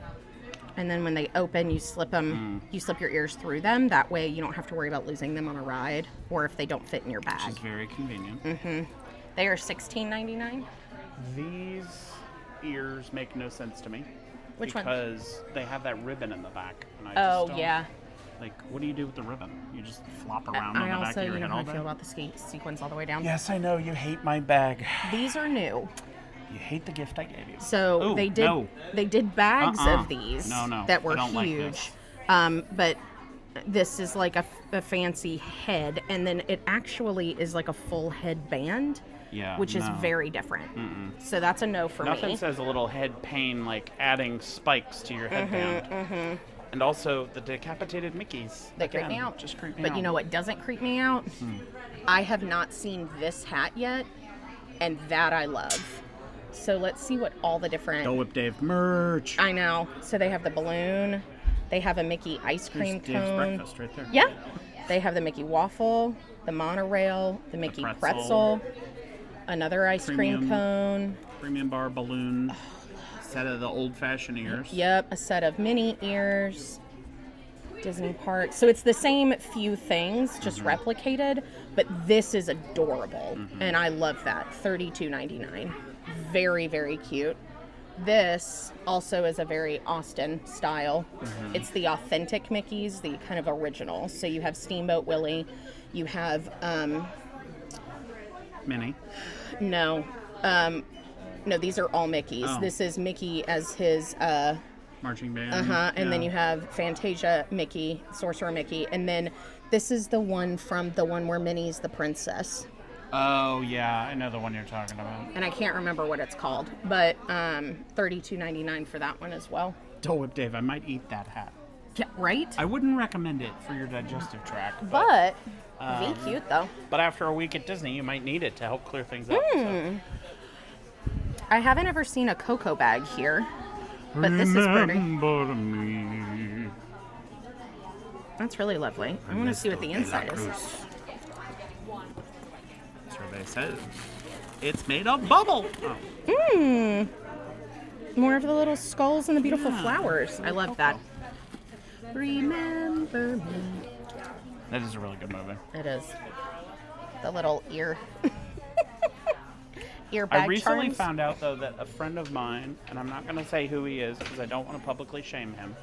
and then when they open, you slip them. You slip your ears through them. That way, you don't have to worry about losing them on a ride, or if they don't fit in your Which bag. is very convenient. They are $16.99. These ears make no sense to me. Which one? Because they have that ribbon in the back. And I Oh just don't, yeah. Like, what do you do with the ribbon? You just flop around on I the back also, of your you know head how all I day? feel about the sequins all the way down. Yes, I know. You hate my bag. These are new. You hate the gift I gave you. So Ooh, they did no. they did bags Uh-uh. of these No, that were I don't like huge. this. But this is like a fancy head, and then it actually is like a full head band, Yeah, which is no. very different. So that's a no for Nothing me. says a little head pain like adding spikes to your headband. And also the decapitated Mickeys. They creep Again, me out. Just creep me But out. you know what doesn't creep me out? I have not seen this hat yet, and that I love. So let's see what all the different... Dole Whip Dave merch. I know. So they have the balloon. They have a Mickey ice cream There's Dave's cone. breakfast right there. Yeah. They have the Mickey waffle, the monorail, the Mickey pretzel. another ice cream Premium. cone. Premium bar balloon. Set of the old-fashioned ears. Yep, a set of mini ears. Disney Park. So it's the same few things, just replicated, but this is adorable. And I love that. $32.99. Very, very cute. This also is a very Austin style. It's the authentic Mickeys, the kind of original. So you have Steamboat Willie. You have, Minnie. no, these are all Mickeys. Oh. This is Mickey as his, Marching band. and then yeah. you have Fantasia Mickey, Sorcerer Mickey, and then this is the one from the one where Minnie's the princess. Oh, yeah. I know the one you're talking about. And I can't remember what it's called, but $32.99 for that one as well. Dole Whip Dave, I might eat that hat. Yeah, right? I wouldn't recommend it for your digestive tract. But be cute though. But after a week at Disney, you might need it to help clear things up. So. I haven't ever seen a cocoa bag here, but this is pretty. Remember me. That's really lovely. I want to see what the inside is. Survey says it's made of bubble. Oh. More of the little skulls and the beautiful flowers. I love that. Remember me. That is a really good movie. It is. The little ear. Ear bag I recently charms. found out, though, that a friend of mine, and I'm not going to say who he is because I don't want to publicly shame him,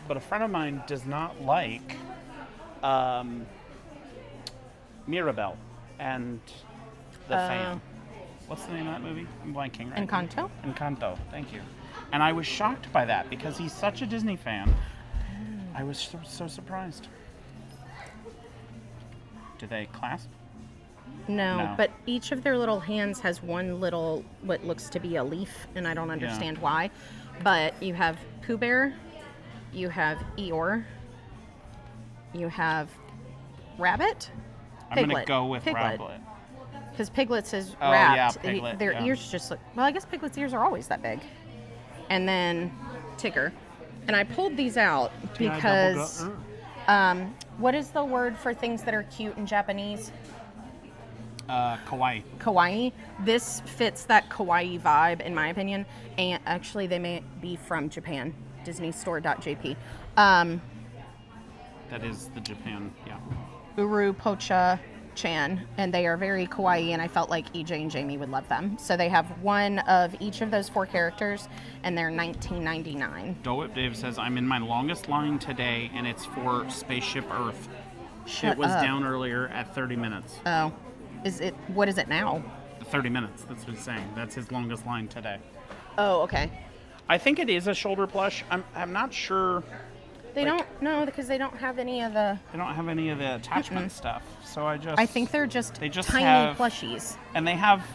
but a friend of mine does not like Mirabelle and the fan. What's the name of that movie? I'm blanking right now. Encanto? Encanto, thank you. And I was shocked by that because he's such a Disney fan. I was so surprised. Do they clasp? No, No. but each of their little hands has one little, what looks to be a leaf, and I don't understand why. But you have Pooh Bear, you have Eeyore, you have Rabbit, I'm going to Piglet. go with Piglet. Rablet. Because Piglet's is Oh, wrapped. yeah, Piglet, Their yeah. ears just look. Well, I guess Piglet's ears are always that big. And then Tigger. And I pulled these out because. What is the word for things that are cute in Japanese? Kawaii. Kawaii. This fits that kawaii vibe, in my opinion. And actually, they may be from Japan. DisneyStore.jp. That is the Japan, yeah. Uru Pocha Chan, and they are very kawaii, and I felt like EJ and Jamie would love them. So they have one of each of those 4 characters, and they're $19.99. Dole Whip Dave says, I'm in my longest line today, and it's for Spaceship Earth. It was down earlier at 30 minutes. Oh, what is it now? 30 minutes, that's what he's saying. That's his longest line today. Oh, okay. I think it is a shoulder plush. I'm not sure. They don't because they don't have any of the. They don't have any of the attachment stuff. So I think they're just they just tiny have, plushies. And they have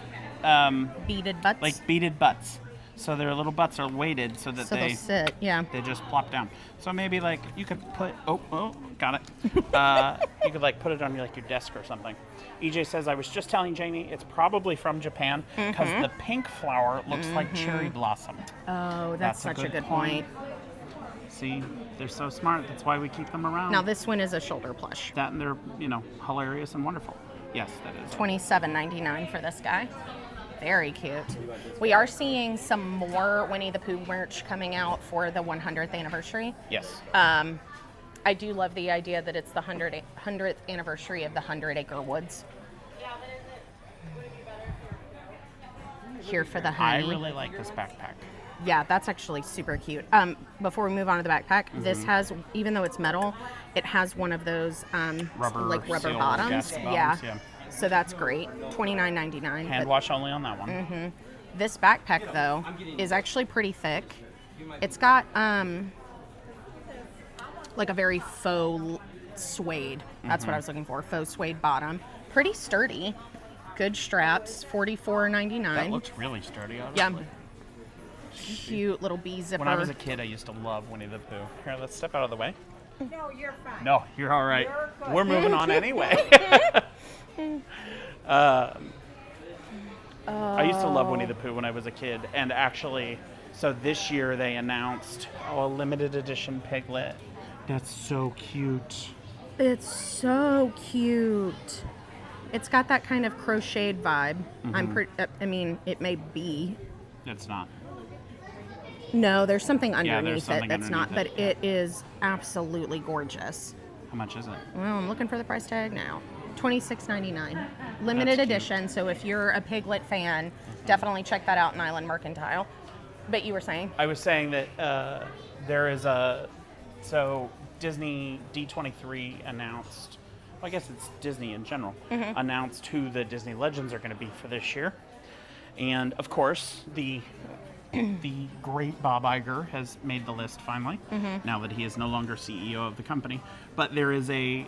Beaded butts. like beaded butts. So their little butts are weighted so that they'll sit. Yeah. they just plop down. So maybe like you could put got it. You could like put it on like your desk or something. EJ says, I was just telling Jamie it's probably from Japan because the pink flower looks like cherry blossom. Oh, that's such a good point. See, they're so smart. That's why we keep them around. Now this one is a shoulder plush. That and they're, hilarious and wonderful. Yes, that is. $27.99 for this guy. Very cute. We are seeing some more Winnie the Pooh merch coming out for the 100th anniversary. Yes. I do love the idea that it's the 100th anniversary of the 100 Acre Woods. Here for the honey. I really like this backpack. Yeah, that's actually super cute. Before we move on to the backpack, this has, even though it's metal, it has one of those rubber seal bottoms. gasket Yeah. bottoms, yeah. So that's great. $29.99. Hand wash only on that one. This backpack though is actually pretty thick. It's got like a very faux suede. That's what I was looking for. Faux suede bottom. Pretty sturdy. Good straps. $44.99. That looks really sturdy. Yeah. Honestly. Cute little bee zipper. When I was a kid, I used to love Winnie the Pooh. Here, let's step out of the way. No, you're fine. No, you're all right. We're moving on anyway. I used to love Winnie the Pooh when I was a kid, and actually, so this year they announced a limited edition Piglet. That's so cute. It's so cute. It's got that kind of crocheted vibe. I mean, it may be. It's not. No, there's something Yeah, there's underneath something it that's not, underneath but it is absolutely gorgeous. How much is it? Well, I'm looking for the price tag now. $26.99. Limited That's edition, so if you're a Piglet fan, definitely check that out in Island Mercantile. But you were saying? I was saying that there is so Disney D23 announced, well, I guess it's Disney in general, announced who the Disney Legends are going to be for this year. And of course, the great Bob Iger has made the list finally, now that he is no longer CEO of the company. But there is a,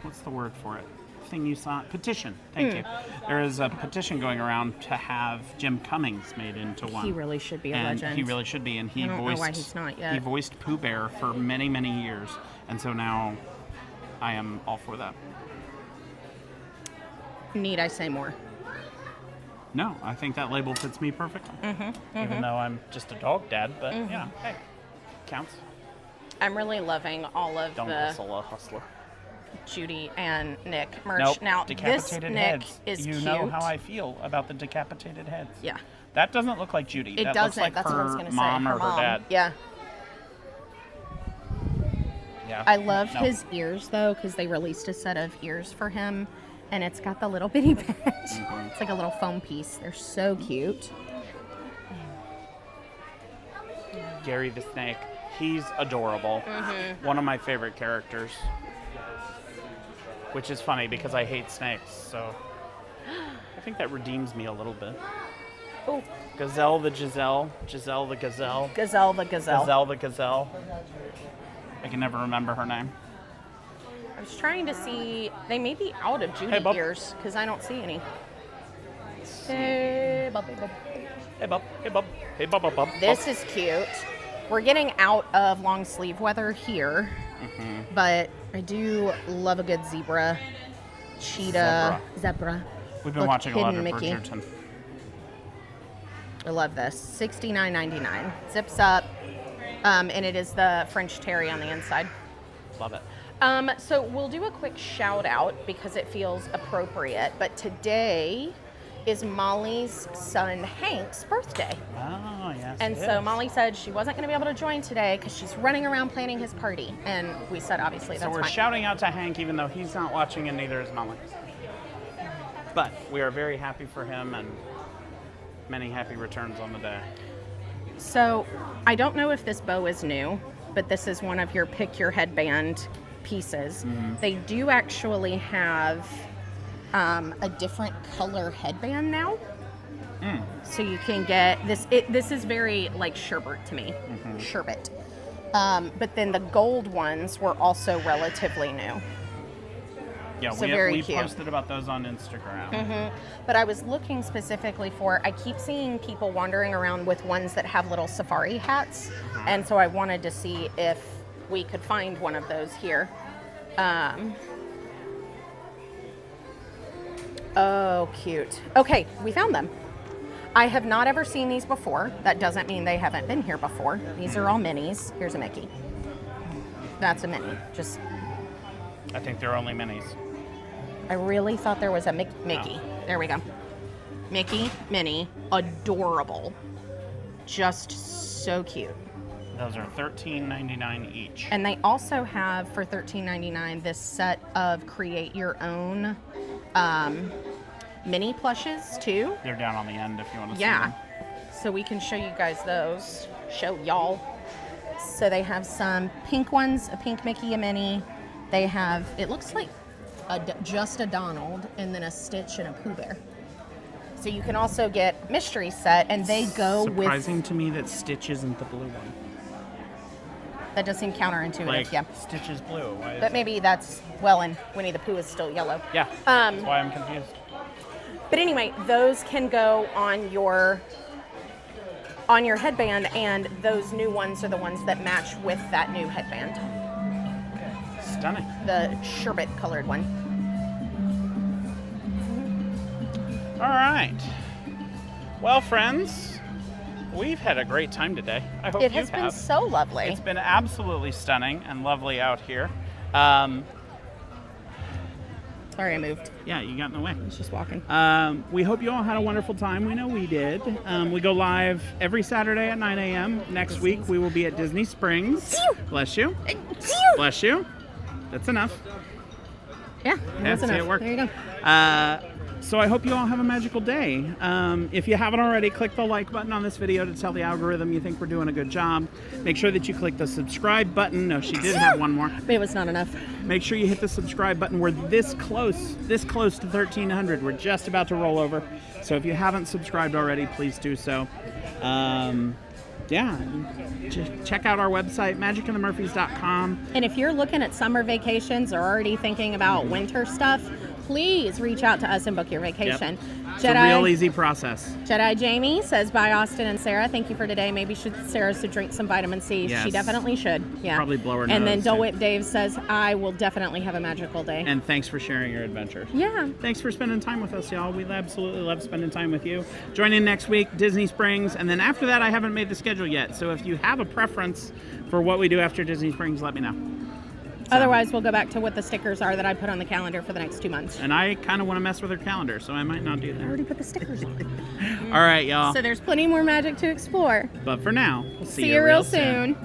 what's the word for it? Thing you saw? Petition. Thank you. There is a petition going around to have Jim Cummings made into one. He really should be a And legend. he really should be. And he I don't know voiced, why he's not yet. He voiced Pooh Bear for many, many years. And so now I am all for that. Need I say more? No, I think that label fits me perfectly. Even though I'm just a dog dad, but yeah, hey, counts. I'm really loving all of Don't the hustle a hustler. Judy and Nick merch. Nope, Now, this decapitated Nick heads. is You cute. know how I feel about the decapitated heads. Yeah. That doesn't look like Judy. It that doesn't. looks like That's her what I was going to say. mom or mom. her dad. Yeah. Yeah. I love No. his ears, though, because they released a set of ears for him, and it's got the little bitty patch. It's like a little foam piece. They're so cute. Gary the Snake. He's adorable. One of my favorite characters. Which is funny because I hate snakes, so I think that redeems me a little bit. Oh, Gazelle the Giselle. Giselle the Gazelle. Gazelle the Gazelle. Gazelle the Gazelle. I can never remember her name. I was trying to see. They may be out of Judy Hey, bub. ears because I don't see any. Hey, bub, bub. Hey, bub. Hey, bub. Hey, bub, bub, bub. This is cute. We're getting out of long sleeve weather here. But I do love a good zebra, cheetah, zebra. We've been Look, watching a lot of hidden Mickey. Bridgerton. I love this. $69.99. Zips up, and it is the French terry on the inside. Love it. So we'll do a quick shout out because it feels appropriate. But today is Molly's son Hank's birthday. Oh, yes. And so Molly said she wasn't going to be able to join today because she's running around planning his party. And we said, obviously, So that's we're fine. shouting out to Hank, even though he's not watching and neither is Molly. But we are very happy for him and many happy returns on the day. So I don't know if this bow is new, but this is one of your pick your headband pieces. They do actually have a different color headband now. So you can get this. This is very like sherbet to me, sherbet. But then the gold ones were also relatively new. Yeah, So we very cute. posted about those on Instagram. But I was looking specifically for, I keep seeing people wandering around with ones that have little safari hats. And so I wanted to see if we could find one of those here. Oh, cute. Okay, we found them. I have not ever seen these before. That doesn't mean they haven't been here before. These are all minis. Here's a Mickey. That's a mini. Just, I think they're only minis. I really thought there was a Mickey. There we go. Mickey, mini, adorable. Just so cute. Those are $13.99 each. And they also have, for $13.99, this set of create your own mini plushes, too. They're down on the end if you want to see Yeah. them. So we can show you guys those. Show y'all. So they have some pink ones, a pink Mickey, a Minnie. They have, it looks like just a Donald and then a Stitch and a Pooh Bear. So you can also get mystery set, and they go Surprising to me that Stitch isn't the blue one. That does seem counterintuitive, Like, yeah. Stitch is blue. Why is But maybe that's, well, and Winnie the Pooh is still yellow. Yeah, that's why I'm confused. But anyway, those can go on your headband, and those new ones are the ones that match with that new headband. Stunning. The sherbet colored one. All right. Well, friends, we've had a great time today. I hope It you has been have. so lovely. It's been absolutely stunning and lovely out here. Sorry, I moved. Yeah, you got in the way. I was just walking. We hope you all had a wonderful time. We know we did. We go live every Saturday at 9 a.m. Next week, we will be at Disney Springs. Bless you. Bless you. That's enough. Yeah, that's see, enough. it worked. There you go. So I hope you all have a magical day. If you haven't already, click the like button on this video to tell the algorithm you think we're doing a good job. Make sure that you click the subscribe button. No, she did have one more. It was not enough. Make sure you hit the subscribe button. We're this close to 1,300. We're just about to roll over. So if you haven't subscribed already, please do so. Yeah, just check out our website, magicandthemurphys.com. And if you're looking at summer vacations or already thinking about winter stuff, please reach out to us and book your vacation. It's a real easy process. Jedi Jamie says, bye, Austin and Sarah. Thank you for today. Maybe Sarah should drink some vitamin C. Yes. She definitely should. Yeah. Probably blow her And then nose, Dole too. Whip Dave says, I will definitely have a magical day. And thanks for sharing your adventures. Yeah. Thanks for spending time with us, y'all. We absolutely love spending time with you. Join in next week, Disney Springs. And then after that, I haven't made the schedule yet. So if you have a preference for what we do after Disney Springs, let me know. Otherwise, we'll go back to what the stickers are that I put on the calendar for the next 2 months. And I kind of want to mess with her calendar, so I might not do I that. already put the stickers on. All right, y'all. So there's plenty more magic to explore. But for now, we'll See you real soon.